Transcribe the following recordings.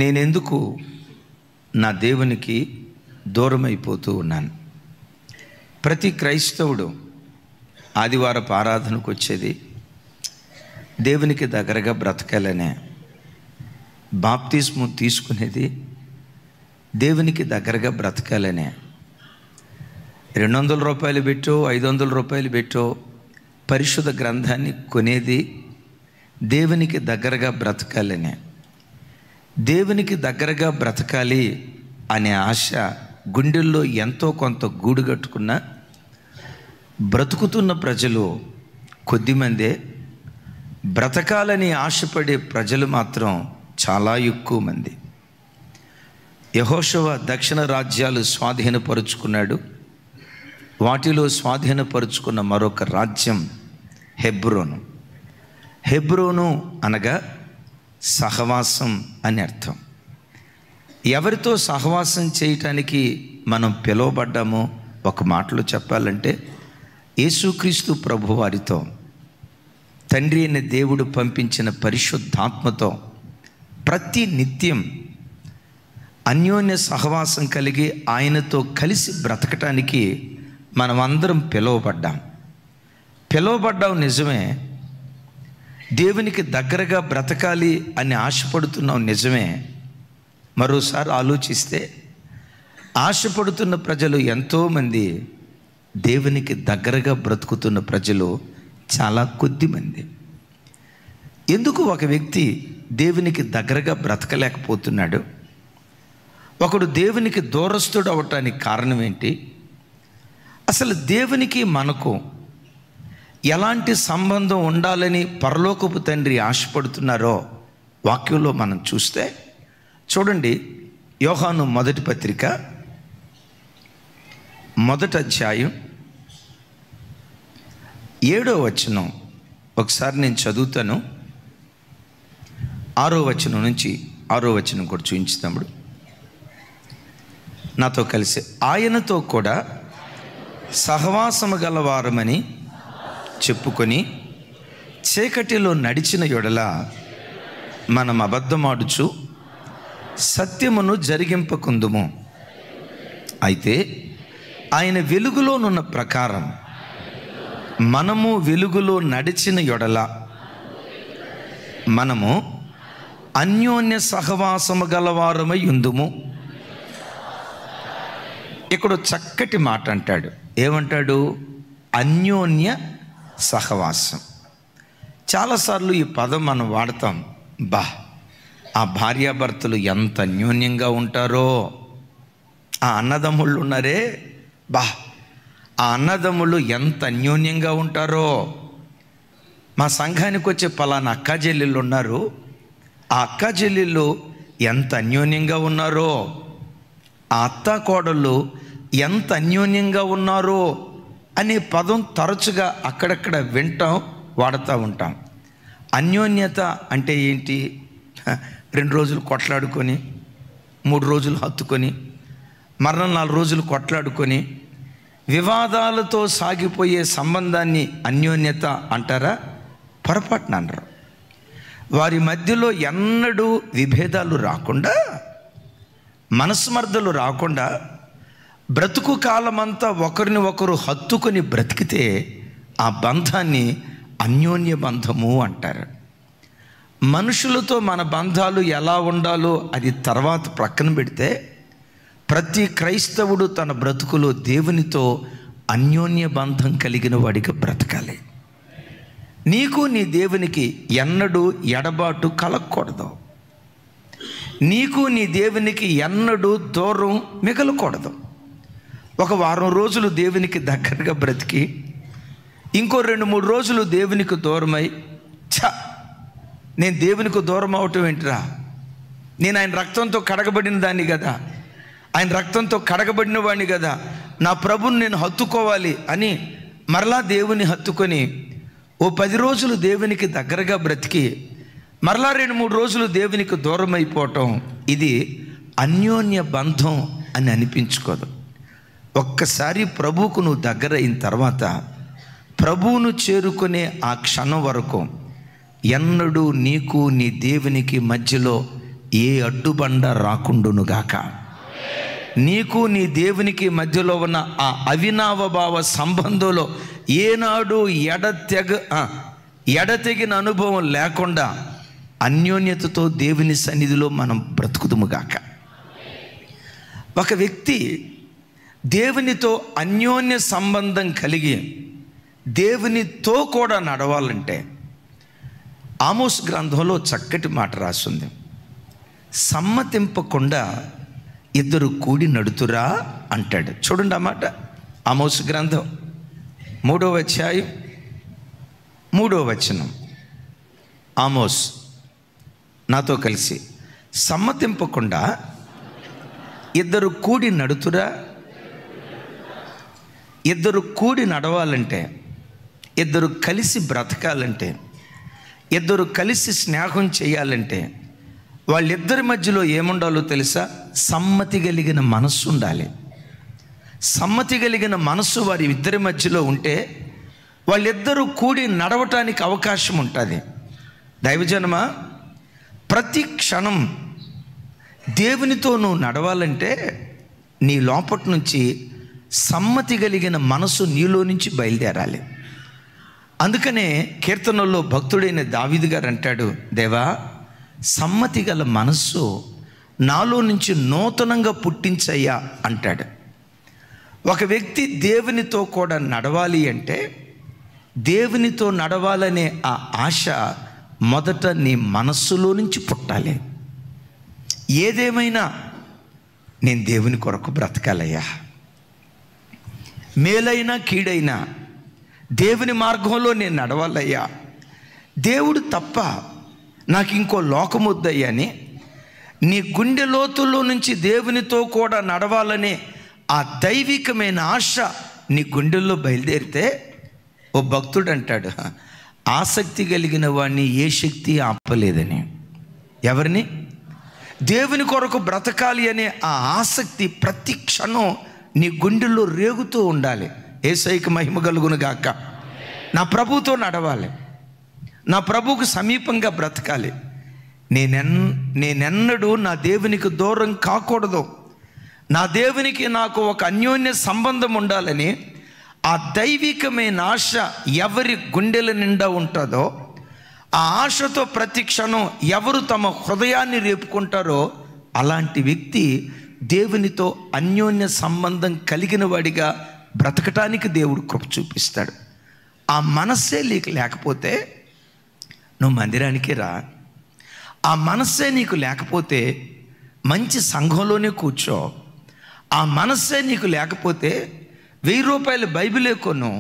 నేనెందుకు నా దేవునికి దూరం అయిపోతూ ఉన్నాను? ప్రతి క్రైస్తవుడు ఆదివారపు ఆరాధనకు వచ్చేది దేవునికి దగ్గరగా బ్రతకాలనే, బాప్తిస్ము తీసుకునేది దేవునికి దగ్గరగా బ్రతకాలనే. 200 రూపాయలు పెట్టో 500 రూపాయలు పెట్టో పరిశుద్ధ గ్రంథాన్ని కొనేది దేవునికి దగ్గరగా బ్రతకాలనే. దేవునికి దగ్గరగా బ్రతకాలి అనే ఆశ గుండెల్లో ఎంతో కొంత గూడు కట్టుకున్న బ్రతుకుతున్న ప్రజలు కొద్దిమందే. బ్రతకాలని ఆశపడే ప్రజలు మాత్రం చాలా ఎక్కువ మంది. యెహోషువ దక్షిణ రాజ్యాలు స్వాధీనపరుచుకున్నాడు. వాటిలో స్వాధీనపరుచుకున్న మరొక రాజ్యం హెబ్రోను. హెబ్రోను అనగా సహవాసం అని అర్థం. ఎవరితో సహవాసం చేయటానికి మనం పిలువబడ్డామో ఒక మాటలో చెప్పాలంటే యేసుక్రీస్తు ప్రభు వారితో, తండ్రి అయిన దేవుడు పంపించిన పరిశుద్ధాత్మతో ప్రతి నిత్యం అన్యోన్య సహవాసం కలిగి ఆయనతో కలిసి బ్రతకటానికి మనమందరం పిలువబడ్డాం నిజమే. దేవునికి దగ్గరగా బ్రతకాలి అని ఆశపడుతున్నాం నిజమే. మరోసారి ఆలోచిస్తే ఆశపడుతున్న ప్రజలు ఎంతోమంది, దేవునికి దగ్గరగా బ్రతుకుతున్న ప్రజలు చాలా కొద్ది మంది. ఎందుకు ఒక వ్యక్తి దేవునికి దగ్గరగా బ్రతకలేకపోతున్నాడు? ఒకడు దేవునికి దూరస్తుడు అవటానికి కారణం ఏంటి? అసలు దేవునికి మనకు ఎలాంటి సంబంధం ఉండాలని పరలోకపు తండ్రి ఆశపడుతున్నారో వాక్యంలో మనం చూస్తే చూడండి. యోహాను మొదటి పత్రిక 1వ అధ్యాయం 7వ వచనం ఒకసారి నేను చదువుతాను. 6వ వచనం నుంచి 6వ వచనం కూడా చూపించుతాము నాతో కలిసి. ఆయనతో కూడా సహవాసము గలవారమని చెప్పుకొని చీకటిలో నడిచిన యెడల మనం అబద్ధమాడుచు సత్యమును జరిగింపకుందుము. అయితే ఆయన వెలుగులోనున్న ప్రకారం మనము వెలుగులో నడిచిన యెడల మనము అన్యోన్య సహవాసము గలవారమై ఉందుము. ఇక్కడ చక్కటి మాట అంటాడు. ఏమంటాడు? అన్యోన్య సహవాసం. చాలాసార్లు ఈ పదం మనం వాడతాం. ఆ భార్యాభర్తలు ఎంత అన్యోన్యంగా ఉంటారో, ఆ అన్నదమ్ముళ్ళు ఉన్నారే, ఆ అన్నదమ్ముళ్ళు ఎంత అన్యోన్యంగా ఉంటారో. మా సంఘానికి వచ్చే పలానా అక్కా చెల్లెళ్ళు ఉన్నారు, ఆ అక్కా చెల్లెళ్ళు ఎంత అన్యోన్యంగా ఉన్నారో, ఆ అత్తా కోడళ్ళు ఎంత అన్యోన్యంగా ఉన్నారో అనే పదం తరచుగా అక్కడక్కడ వింటాం, వాడుతూ ఉంటాం. అన్యోన్యత అంటే ఏంటి? 2 రోజులు కొట్లాడుకొని, 3 రోజులు హత్తుకొని, మరణ 4 రోజులు కొట్లాడుకొని వివాదాలతో సాగిపోయే సంబంధాన్ని అన్యోన్యత అంటారా? పొరపాటున అనరు. వారి మధ్యలో ఎన్నడూ విభేదాలు రాకుండా, మనస్మర్ధలు రాకుండా బ్రతుకు కాలమంతా ఒకరిని ఒకరు హత్తుకొని బ్రతికితే ఆ బంధాన్ని అన్యోన్య బంధము అంటారు. మనుషులతో మన బంధాలు ఎలా ఉండాలో అది తర్వాత ప్రక్కన పెడితే, ప్రతి క్రైస్తవుడు తన బ్రతుకులో దేవునితో అన్యోన్య బంధం కలిగిన వాడిగా బ్రతకాలి. నీకు నీ దేవునికి ఎన్నడూ ఎడబాటు కలగకూడదు. నీకు నీ దేవునికి ఎన్నడూ దూరం మిగలకూడదు. ఒక వారం రోజులు దేవునికి దగ్గరగా బ్రతికి ఇంకో 2-3 రోజులు దేవునికి దూరమై, నేను దేవునికి దూరం అవటం ఏంటిరా, నేను ఆయన రక్తంతో కడగబడిన దాన్ని కదా, ఆయన రక్తంతో కడగబడిన వాడిని కదా, నా ప్రభుని నేను హత్తుకోవాలి అని మరలా దేవుని హత్తుకొని ఓ 10 రోజులు దేవునికి దగ్గరగా బ్రతికి మరలా 2-3 రోజులు దేవునికి దూరం అయిపోవటం, ఇది అన్యోన్య బంధం అని అనిపించుకోదు. ఒక్కసారి ప్రభువుకు నువ్వు దగ్గర అయిన తర్వాత ప్రభువును చేరుకునే ఆ క్షణం వరకు ఎన్నడూ నీకు నీ దేవునికి మధ్యలో ఏ అడ్డుబండ రాకుండునుగాక. నీకు నీ దేవునికి మధ్యలో ఉన్న ఆ అవినావభావ సంబంధంలో ఏనాడు ఎడతెగిన అనుభవం లేకుండా అన్యోన్యతతో దేవుని సన్నిధిలో మనం బ్రతుకుదుముగాక. ఒక వ్యక్తి దేవునితో అన్యోన్య సంబంధం కలిగి దేవునితో కూడా నడవాలంటే ఆమోస్ గ్రంథంలో చక్కటి మాట రాస్తుంది. సమ్మతింపకుండా ఇద్దరు కూడి నడుతురా అంటాడు. చూడండి ఆ మాట. ఆమోస్ గ్రంథం 3వ అధ్యాయం 3వ వచనం. ఆమోస్, నాతో కలిసి, సమ్మతింపకుండా ఇద్దరు కూడి నడుతురా. ఇద్దరు కూడి నడవాలంటే, ఇద్దరు కలిసి బ్రతకాలంటే, ఇద్దరు కలిసి స్నేహం చేయాలంటే వాళ్ళిద్దరి మధ్యలో ఏముండాలో తెలుసా? సమ్మతి కలిగిన మనస్సు ఉండాలి. సమ్మతి కలిగిన మనస్సు వారి ఇద్దరి మధ్యలో ఉంటే వాళ్ళిద్దరూ కూడి నడవటానికి అవకాశం ఉంటుంది. దైవజనమా, ప్రతి క్షణం దేవునితో నువ్వు నడవాలంటే నీ లోపటి నుంచి సమ్మతి కలిగిన మనసు నీలో నుంచి బయలుదేరాలి. అందుకనే కీర్తనల్లో భక్తుడైన దావీదు గారు అంటాడు, దేవా, సమ్మతి గల మనస్సు నాలో నుంచి నూతనంగా పుట్టించయ్యా అంటాడు. ఒక వ్యక్తి దేవునితో కూడా నడవాలి అంటే, దేవునితో నడవాలనే ఆ ఆశ మొదట నీ మనస్సులో నుంచి పుట్టాలి. ఏదేమైనా నేను దేవుని కొరకు బ్రతకాలయ్యా, మేలైనా కీడైనా దేవుని మార్గంలో నేను నడవాలయ్యా, దేవుడు తప్ప నాకు ఇంకో లోకం వద్దయ్యా అని నీ గుండె లోతుల్లో నుంచి దేవునితో కూడా నడవాలనే ఆ దైవికమైన ఆశ నీ గుండెల్లో బయలుదేరితే ఓ భక్తుడు అంటాడు, ఆసక్తి కలిగిన వాడిని ఏ శక్తి ఆపలేదని. ఎవరిని? దేవుని కొరకు బ్రతకాలి అనే ఆ ఆసక్తి ప్రతి క్షణం నీ గుండెల్లో రేగుతూ ఉండాలి. యేసయ్యకి మహిమ కలుగును గాక. నా ప్రభువుతో నడవాలి, నా ప్రభువుకు సమీపంగా బ్రతకాలి. నేనెన్నడూ నా దేవునికి దూరం కాకూడదు. నా దేవునికి నాకు ఒక అన్యోన్య సంబంధం ఉండాలని ఆ దైవికమైన ఆశ ఎవరి గుండెల నిండా ఉంటుందో, ఆ ఆశతో ప్రతి క్షణం ఎవరు తమ హృదయాన్ని రేపుకుంటారో అలాంటి వ్యక్తి దేవునితో అన్యోన్య సంబంధం కలిగిన వాడిగా బ్రతకటానికి దేవుడు కృప చూపిస్తాడు. ఆ మనస్సే నీకు లేకపోతే నువ్వు మందిరానికి రా. ఆ మనస్సే నీకు లేకపోతే మంచి సంఘంలోనే కూర్చో. ఆ మనస్సే నీకు లేకపోతే 1000 రూపాయల బైబిలే కొను.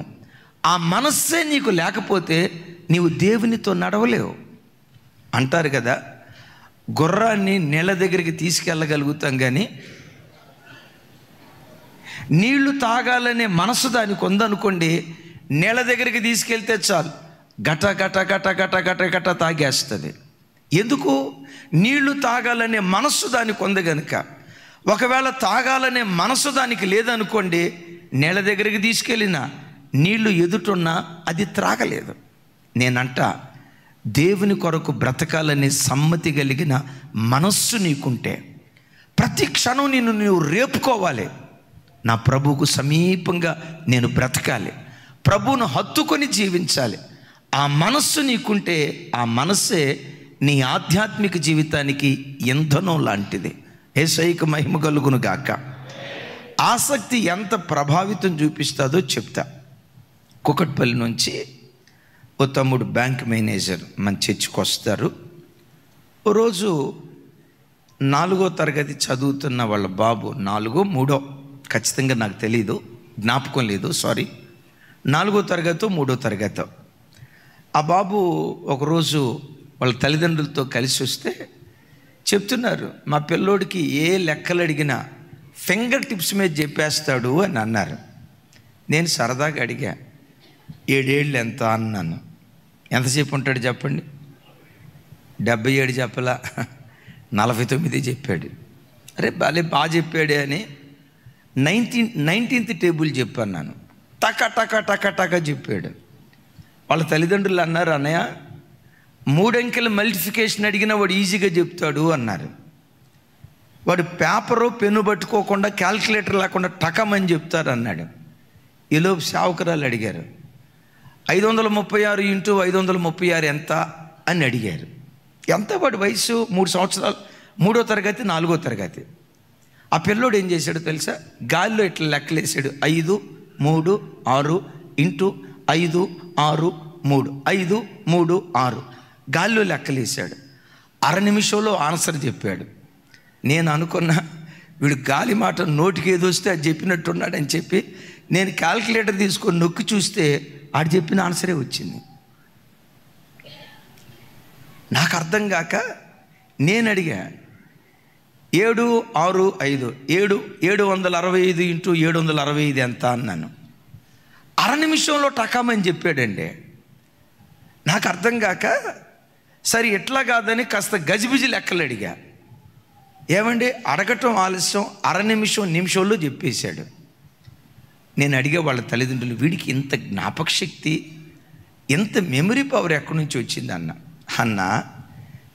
ఆ మనస్సే నీకు లేకపోతే నీవు దేవునితో నడవలేవు. అంటారు కదా, గుర్రాన్ని నీళ్ళ దగ్గరికి తీసుకెళ్ళగలుగుతాం కానీ నీళ్లు తాగాలనే మనసు దానికి ఉందనుకోండి, నీళ్ళ దగ్గరికి తీసుకెళ్తే చాలు గట గట గట గట గట గట తాగేస్తుంది. ఎందుకు? నీళ్లు తాగాలనే మనస్సు దానికి ఉంది కనుక. ఒకవేళ తాగాలనే మనస్సు దానికి లేదనుకోండి, నీళ్ళ దగ్గరికి తీసుకెళ్ళినా నీళ్లు ఎదుటున్నా అది త్రాగలేదు. నేనంట, దేవుని కొరకు బ్రతకాలనే సమ్మతి కలిగిన మనస్సు నీకుంటే ప్రతి క్షణం నువ్వు రేపుకోవాలి. నా ప్రభువుకు సమీపంగా నేను బ్రతకాలి, ప్రభువును హత్తుకొని జీవించాలి. ఆ మనస్సు నీకుంటే ఆ మనస్సే నీ ఆధ్యాత్మిక జీవితానికి ఇంధనం లాంటిది. యేసయ్యకు మహిమ కలుగును గాక. ఆసక్తి ఎంత ప్రభావితం చూపిస్తుందో చెప్తా. కుకట్పల్లి నుంచి ఓ తమ్ముడు బ్యాంక్ మేనేజర్ మన చర్చికి వస్తారు. ఓ రోజు 4వ తరగతి చదువుతున్న వాళ్ళ బాబు, 4వ 3వ ఖచ్చితంగా నాకు తెలీదు, జ్ఞాపకం లేదు, సారీ, 4వ తరగతో 3వ తరగతో ఆ బాబు ఒకరోజు వాళ్ళ తల్లిదండ్రులతో కలిసి వస్తే చెప్తున్నారు, మా పిల్లోడికి ఏ లెక్కలు అడిగినా ఫింగర్ టిప్స్ మీద చెప్పేస్తాడు అని అన్నారు. నేను సరదాగా అడిగా, 7 ఏళ్ళు ఎంత అన్నాను. ఎంతసేపు ఉంటాడు చెప్పండి? 77 చెప్పలా, 49 చెప్పాడు. అరే బాగా చెప్పాడే అని 19th టేబుల్ చెప్పాను నేను. టక టక టక టక చెప్పాడు. వాళ్ళ తల్లిదండ్రులు అన్నారు, అన్నయ్య 3 అంకెల మల్టిఫికేషన్ అడిగినా వాడు ఈజీగా చెప్తాడు అన్నారు. వాడు పేపరు పెన్ను పట్టుకోకుండా క్యాల్కులేటర్ లేకుండా టకమని చెప్తారు అన్నాడు. ఈలోపు సేవకురాలు అడిగారు, 536 ఇంటూ 536 ఎంత అని అడిగారు. ఎంత? వాడి వయసు 3 సంవత్సరాలు, 3వ తరగతి 4వ తరగతి. ఆ పిల్లోడు ఏం చేశాడో తెలుసా? గాలిలో ఇట్లా లెక్కలేసాడు. 5, 3, 6 ఇంటూ 5, 6, 3, 5, 3, 6 గాలిలో లెక్కలేసాడు. 1/2 నిమిషంలో ఆన్సర్ చెప్పాడు. నేను అనుకున్నా వీడు గాలి మాట నోటికి ఏదో వస్తే అది చెప్పినట్టున్నాడని చెప్పి నేను క్యాల్కులేటర్ తీసుకొని నొక్కి చూస్తే ఆడు చెప్పిన ఆన్సరే వచ్చింది. నాకు అర్థం కాక నేను అడిగా, 7, 6, 5 765 ఇంటూ 765 ఎంత అన్నాను. 1/2 నిమిషంలో టకామని చెప్పాడండి. నాకు అర్థం కాక సరే ఎట్లా కాదని కాస్త గజిబిజి లెక్కలు అడిగా. ఏమండి అడగటం ఆలస్యం, 1/2 నిమిషంలో చెప్పేశాడు. నేను అడిగే వాళ్ళ తల్లిదండ్రులు, వీడికి ఇంత జ్ఞాపక శక్తి, ఇంత మెమరీ పవర్ ఎక్కడి నుంచి వచ్చింది అన్న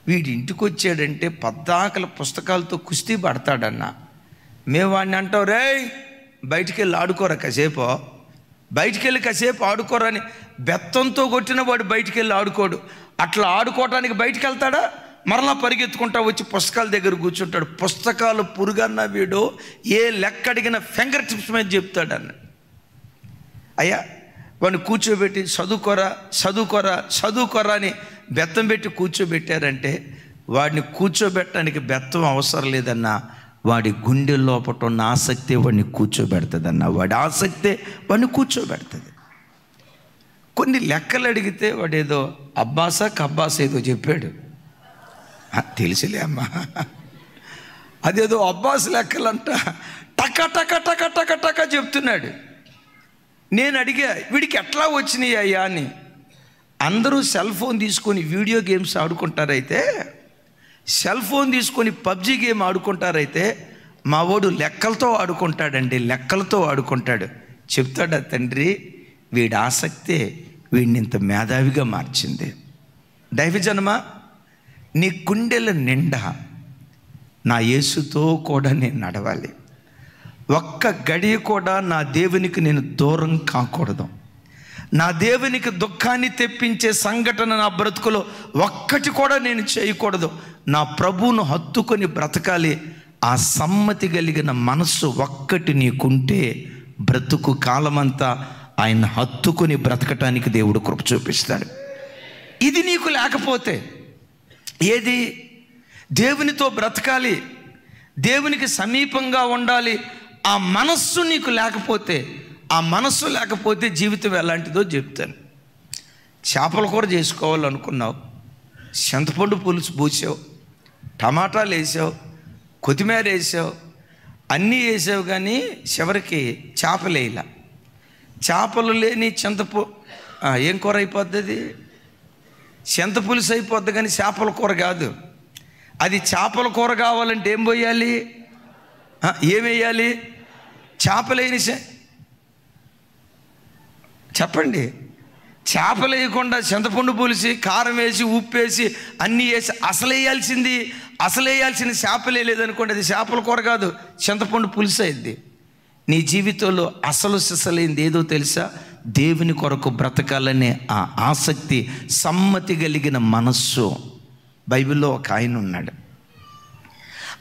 వీడి ఇంటికి వచ్చాడంటే పద్దాకల పుస్తకాలతో కుస్తీ పడతాడన్న. మేము వాడిని అంటాం, రేయ్ బయటికి వెళ్ళి ఆడుకోరా కాసేపు, బయటికి వెళ్ళి కాసేపు ఆడుకోరని బెత్తంతో కొట్టిన వాడు బయటికి వెళ్ళి ఆడుకోడు. అట్లా ఆడుకోవటానికి బయటికి వెళ్తాడా, మరలా పరిగెత్తుకుంటా వచ్చి పుస్తకాల దగ్గర కూర్చుంటాడు. పుస్తకాలు పురుగన్న వీడు ఏ లెక్క అడిగిన ఫింగర్ టిప్స్ మీద చెప్తాడన్న. అయ్యా వాడిని కూర్చోబెట్టి చదువుకోరా అని బెత్తం పెట్టి కూర్చోబెట్టారంటే వాడిని కూర్చోబెట్టడానికి బెత్తం అవసరం లేదన్నా, వాడి గుండె లోపట ఉన్న ఆసక్తే వాడిని కూర్చోబెడుతుందన్న. వాడి ఆసక్తే వాడిని కూర్చోబెడుతుంది. కొన్ని లెక్కలు అడిగితే వాడు ఏదో కబ్బాసా ఏదో చెప్పాడు. తెలిసిలే అమ్మా, అదేదో అబ్బాస్ లెక్కలంట టక టక టక టక టక చెప్తున్నాడు. నేను అడిగా, వీడికి ఎట్లా వచ్చినాయి అయ్యా అని. అందరూ సెల్ ఫోన్ తీసుకొని వీడియో గేమ్స్ ఆడుకుంటారైతే, సెల్ ఫోన్ తీసుకొని పబ్జి గేమ్ ఆడుకుంటారైతే, మా వాడు లెక్కలతో ఆడుకుంటాడండి, లెక్కలతో ఆడుకుంటాడు. చెప్తాడా తండ్రి, వీడి ఆసక్తే వీడిని ఇంత మేధావిగా మార్చింది. దైవజనమా, నీ గుండెల నిండా నా యేసుతో కూడా నేను నడవాలి. ఒక్క గడియ కూడా నా దేవునికి నేను దూరం కాకూడదు. నా దేవునికి దుఃఖాన్ని తెప్పించే సంఘటన నా బ్రతుకులో ఒక్కటి కూడా నేను చేయకూడదు. నా ప్రభువును హత్తుకొని బ్రతకాలి. ఆ సమ్మతి కలిగిన మనస్సు ఒక్కటి నీకుంటే బ్రతుకు కాలమంతా ఆయన హత్తుకొని బ్రతకటానికి దేవుడు కృప చూపిస్తాడు. ఇది నీకు లేకపోతే, ఏది దేవునితో బ్రతకాలి, దేవునికి సమీపంగా ఉండాలి, ఆ మనస్సు నీకు లేకపోతే, ఆ మనస్సు లేకపోతే జీవితం ఎలాంటిదో చెప్తాను. చేపల కూర చేసుకోవాలనుకున్నావు, చింతపండు పులుసు పూసావు, టమాటాలు వేసావు, కొత్తిమీర వేసావు, అన్నీ వేసావు, కానీ చివరికి చేపలు వేయాల. చేపలు లేని ఏం కూర అయిపోద్ది? అది చింత పులుసు అయిపోద్ది, కానీ చేపల కూర కాదు. అది చేపల కూర కావాలంటే ఏం పోయాలి? ఏమేయాలి? చేపలేని చెప్పండి. చేపలు వేయకుండా చింతపండు పులిసి కారం వేసి ఉప్పు వేసి అన్నీ వేసి అసలు వేయాల్సింది చేపలే లేదనుకోండి, అది చేపల కూర కాదు, చింతపండు పులుసు అయింది. నీ జీవితంలో అసలు సిసలైంది ఏదో తెలుసా? దేవుని కొరకు బ్రతకాలనే ఆ ఆసక్తి, సమ్మతి కలిగిన మనస్సు. బైబిల్లో ఒక ఆయన ఉన్నాడు,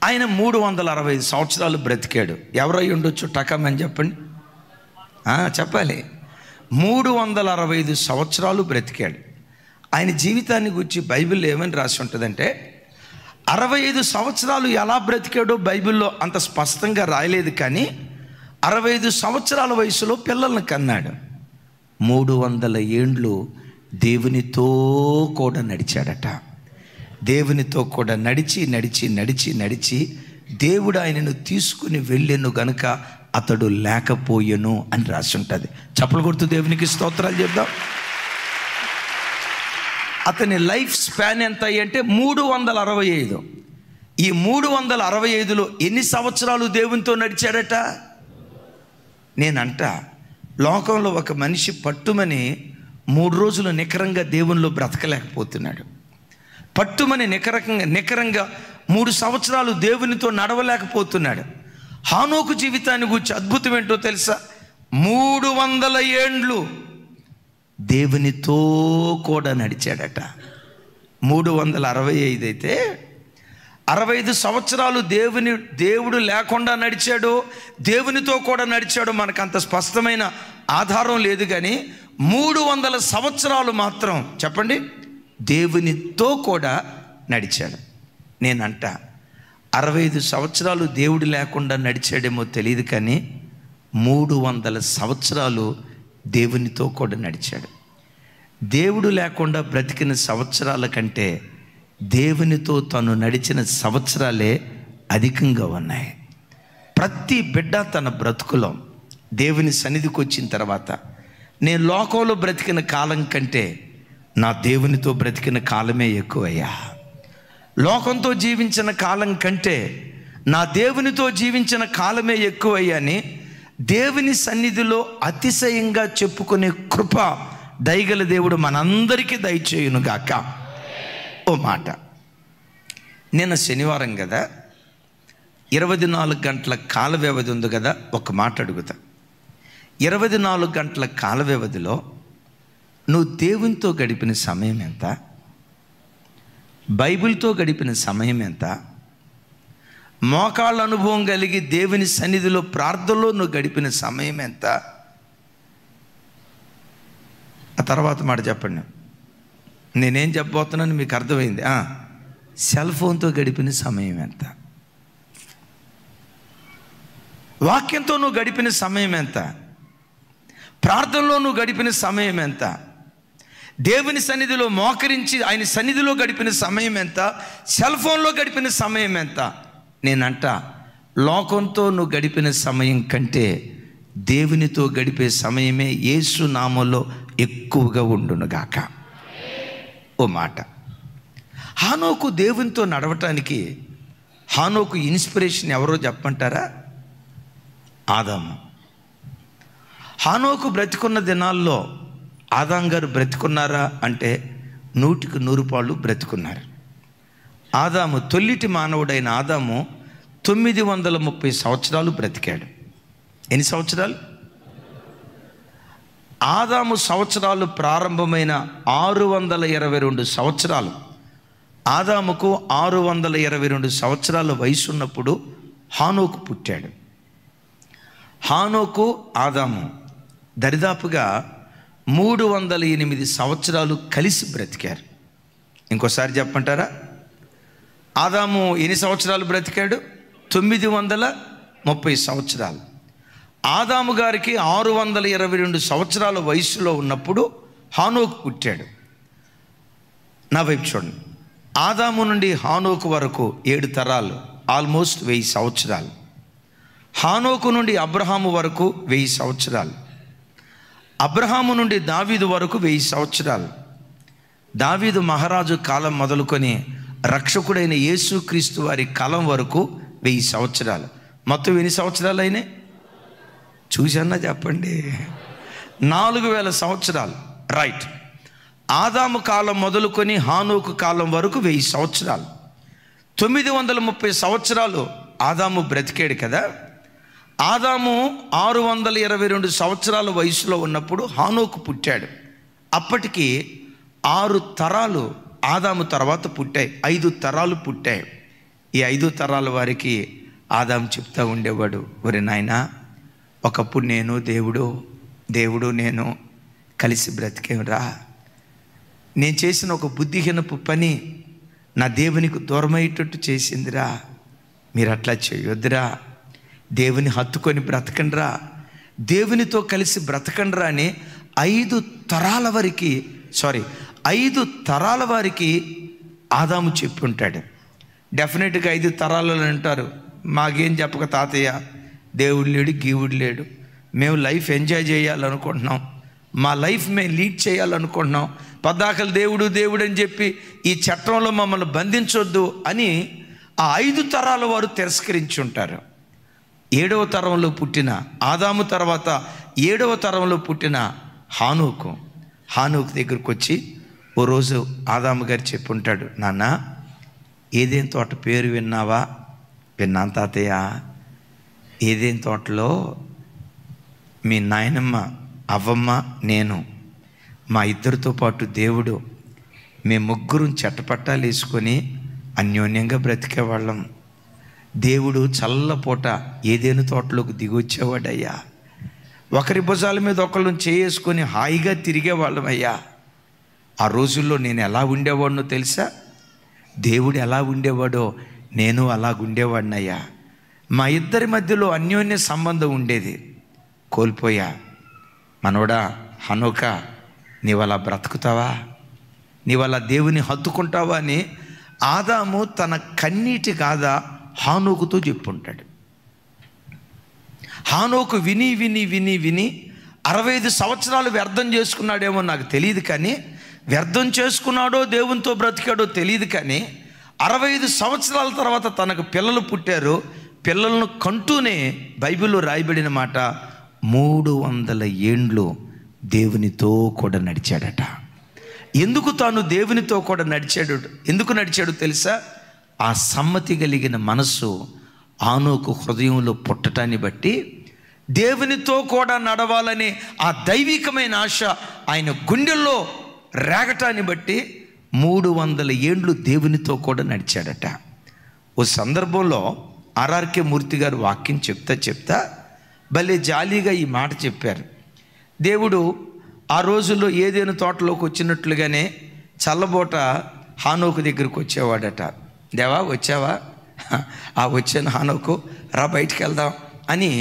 ఆయన 365 సంవత్సరాలు బ్రతికాడు. ఎవరై ఉండొచ్చు? టకమని చెప్పండి. చెప్పాలి. 365 సంవత్సరాలు బ్రతికాడు. ఆయన జీవితాన్ని గురించి బైబిల్లో ఏమని రాసి ఉంటుందంటే, 65 సంవత్సరాలు ఎలా బ్రతికాడో బైబిల్లో అంత స్పష్టంగా రాయలేదు, కానీ 65 సంవత్సరాల వయసులో పిల్లల్ని కన్నాడు. 300 ఏండ్లు దేవునితో కూడా నడిచాడట. దేవునితో కూడా నడిచి దేవుడు ఆయనను తీసుకుని వెళ్ళెను గనుక అతడు లేకపోయెను అని రాసి ఉంటుంది. చప్పలు కొడుతూ దేవునికి స్తోత్రాలు చెప్దాం. అతని లైఫ్ స్పాన్ ఎంత అంటే 365. ఈ 365లో ఎన్ని సంవత్సరాలు దేవునితో నడిచాడట? నేనంట, లోకంలో ఒక మనిషి పట్టుమని 3 రోజులు నికరంగా దేవునిలో బ్రతకలేకపోతున్నాడు. పట్టుమని నికరంగా 3 సంవత్సరాలు దేవునితో నడవలేకపోతున్నాడు. హానోకు జీవితాన్ని గురించి అద్భుతం ఏంటో తెలుసా? 300 ఏండ్లు దేవునితో కూడా నడిచాడట. 365 అయితే 65 సంవత్సరాలు దేవుడు లేకుండా నడిచాడు, దేవునితో కూడా నడిచాడు. మనకు అంత స్పష్టమైన ఆధారం లేదు, కానీ 300 సంవత్సరాలు మాత్రం చెప్పండి దేవునితో కూడా నడిచాడు. నేనంట 65 సంవత్సరాలు దేవుడు లేకుండా నడిచాడేమో తెలియదు, కానీ 300 సంవత్సరాలు దేవునితో కూడా నడిచాడు. దేవుడు లేకుండా బ్రతికిన సంవత్సరాల కంటే దేవునితో తను నడిచిన సంవత్సరాలే అధికంగా ఉన్నాయి. ప్రతి బిడ్డ తన బ్రతుకులో దేవుని సన్నిధికి వచ్చిన తర్వాత, నేను లోకంలో బ్రతికిన కాలం కంటే నా దేవునితో బ్రతికిన కాలమే ఎక్కువయ్యా, లోకంతో జీవించిన కాలం కంటే నా దేవునితో జీవించిన కాలమే ఎక్కువయ్యా అని దేవుని సన్నిధిలో అతిశయంగా చెప్పుకునే కృప దయగల దేవుడు మనందరికీ దయచేయునుగాక. ఓ మాట, నిన్న శనివారం కదా, 24 గంటల కాల వ్యవధి ఉంది కదా. ఒక మాట అడుగుతా, 24 గంటల కాల వ్యవధిలో నువ్వు దేవునితో గడిపిన సమయం ఎంత? బైబిల్తో గడిపిన సమయం ఎంత? మోకాళ్ళ అనుభవం కలిగి దేవుని సన్నిధిలో ప్రార్థనలో నువ్వు గడిపిన సమయం ఎంత? ఆ తర్వాత మాట చెప్పండి. నేనేం చెప్పబోతున్నాను మీకు అర్థమైంది. సెల్ ఫోన్తో గడిపిన సమయం ఎంత? వాక్యంతో నువ్వు గడిపిన సమయం ఎంత? ప్రార్థనలో నువ్వు గడిపిన సమయం ఎంత? దేవుని సన్నిధిలో మోకరించి ఆయన సన్నిధిలో గడిపిన సమయం ఎంత? సెల్ ఫోన్లో గడిపిన సమయం ఎంత? నేనంట లోకంతో నువ్వు గడిపిన సమయం కంటే దేవునితో గడిపే సమయమే యేసు నామములో ఎక్కువగా ఉండునుగాక. ఓ మాట, హానోకు దేవునితో నడవటానికి హానోకు ఇన్స్పిరేషన్ ఎవరో చెప్పమంటారా? ఆదాము. హానోకు బ్రతికున్న దినాల్లో ఆదాం గారు బ్రతికున్నారా అంటే 100కి 100 పాళ్ళు బ్రతికున్నారు. ఆదాము తొల్లిటి మానవుడైన ఆదాము 930 సంవత్సరాలు బ్రతికాడు. ఎన్ని సంవత్సరాలు? ఆదాము సంవత్సరాలు ప్రారంభమైన 622 సంవత్సరాలు. ఆదాముకు 622 సంవత్సరాల వయసు ఉన్నప్పుడు హానోకు పుట్టాడు. హానోకు ఆదాము దరిదాపుగా 308 సంవత్సరాలు కలిసి బ్రతికారు. ఇంకోసారి చెప్పమంటారా? ఆదాము ఎన్ని సంవత్సరాలు బ్రతికాడు? 930 సంవత్సరాలు. ఆదాము గారికి 622 సంవత్సరాల వయసులో ఉన్నప్పుడు హానోకు పుట్టాడు. నా వైపు చూడండి. ఆదాము నుండి హానోకు వరకు 7 తరాలు, ఆల్మోస్ట్ 1000 సంవత్సరాలు. హానోకు నుండి అబ్రహాము వరకు 1000 సంవత్సరాలు. అబ్రహాము నుండి దావీదు వరకు 1000 సంవత్సరాలు. దావీదు మహారాజు కాలం మొదలుకొని రక్షకుడైన యేసుక్రీస్తు వారి కాలం వరకు 1000 సంవత్సరాలు. మొత్తం ఎన్ని సంవత్సరాలు అయినాయి చూసన్నా చెప్పండి? 4000 సంవత్సరాలు. రైట్. ఆదాము కాలం మొదలుకొని హానోకు కాలం వరకు 1000 సంవత్సరాలు. 930 సంవత్సరాలు ఆదాము బ్రతికాడు కదా. ఆదాము 622 సంవత్సరాల వయసులో ఉన్నప్పుడు హానోకు పుట్టాడు. అప్పటికి 6 తరాలు ఆదాము తర్వాత పుట్టాయి. 5 తరాలు పుట్టాయి. ఈ 5 తరాల వారికి ఆదాము చెప్తా ఉండేవాడు, ఒరే నాయనా, ఒకప్పుడు నేను దేవుడు నేను కలిసి బ్రతికేరా. నేను చేసిన ఒక బుద్ధిహీనపు పని నా దేవునికి దూరమయ్యేటట్టు చేసిందిరా. మీరు అట్లా చేయొద్దురా. దేవుని హత్తుకొని బ్రతకండిరా, దేవునితో కలిసి బ్రతకండిరా అని 5 తరాల వారికి ఆదాము చెప్పి ఉంటాడు. డెఫినెట్గా 5 తరాలలో అంటారు, మాకేం చెప్పక తాతయ్య, దేవుడు లేడు, గీవుడు లేడు, మేము లైఫ్ ఎంజాయ్ చేయాలనుకుంటున్నాం, మా లైఫ్ మేము లీడ్ చేయాలనుకుంటున్నాం, పద్దాకలు దేవుడు అని చెప్పి ఈ చట్టంలో మమ్మల్ని బంధించొద్దు అని ఆ 5 తరాల వారు తిరస్కరించి ఉంటారు. 7వ తరంలో పుట్టిన ఆదాము తర్వాత 7వ తరంలో పుట్టిన హానోకు దగ్గరికి వచ్చి ఓ రోజు ఆదాము గారు చెప్పుంటాడు, నాన్న, ఏదేం తోట పేరు విన్నావా? విన్నాను తాతయ్య. ఏదేం తోటలో మీ నాయనమ్మ, అవ్వమ్మ, నేను, మా ఇద్దరితో పాటు దేవుడు, మేము ముగ్గురం చెట్టపట్టాలు వేసుకొని అన్యోన్యంగా బ్రతికేవాళ్ళం. దేవుడు చల్లపూట ఏదేను తోటలోకి దిగొచ్చేవాడయ్యా. ఒకరి భుజాల మీద ఒకళ్ళని చేసుకొని హాయిగా తిరిగేవాళ్ళం అయ్యా. ఆ రోజుల్లో నేను ఎలా ఉండేవాడినో తెలుసా? దేవుడు ఎలా ఉండేవాడో నేను అలాగుండేవాడినయ్యా. మా ఇద్దరి మధ్యలో అన్యోన్య సంబంధం ఉండేది. కోల్పోయా. మనోడా, హనోక, నీవలా బ్రతుకుతావా? నీవలా దేవుని హత్తుకుంటావా అని ఆదాము తన కన్నీటి గాథ హానోకుతో చెప్పుంటాడు. హానోకు విని విని విని విని 65 సంవత్సరాలు వ్యర్థం చేసుకున్నాడేమో నాకు తెలియదు, కానీ వ్యర్థం చేసుకున్నాడో దేవునితో బ్రతికాడో తెలియదు, కానీ 65 సంవత్సరాల తర్వాత తనకు పిల్లలు పుట్టారు. పిల్లలను కంటూనే బైబిల్లో రాయబడిన మాట 300 ఏండ్లు దేవునితో కూడా నడిచాడట. ఎందుకు తాను దేవునితో కూడా ఎందుకు నడిచాడు తెలుసా? ఆ సమ్మతి కలిగిన మనస్సు హానోకు హృదయంలో పుట్టటాన్ని బట్టి, దేవునితో కూడా నడవాలనే ఆ దైవికమైన ఆశ ఆయన గుండెల్లో రేగటాన్ని బట్టి 300 ఏండ్లు దేవునితో కూడా నడిచాడట. ఓ సందర్భంలో ఆర్ఆర్కే మూర్తి గారు వాక్యం చెప్తా భలే జాలీగా ఈ మాట చెప్పారు. దేవుడు ఆ రోజుల్లో ఏదేను తోటలోకి వచ్చినట్లుగానే చల్లబోట హానోకు దగ్గరికి వచ్చేవాడట. దేవా వచ్చావా? వచ్చాను హానోకు, రా బయటికి వెళ్దాం అని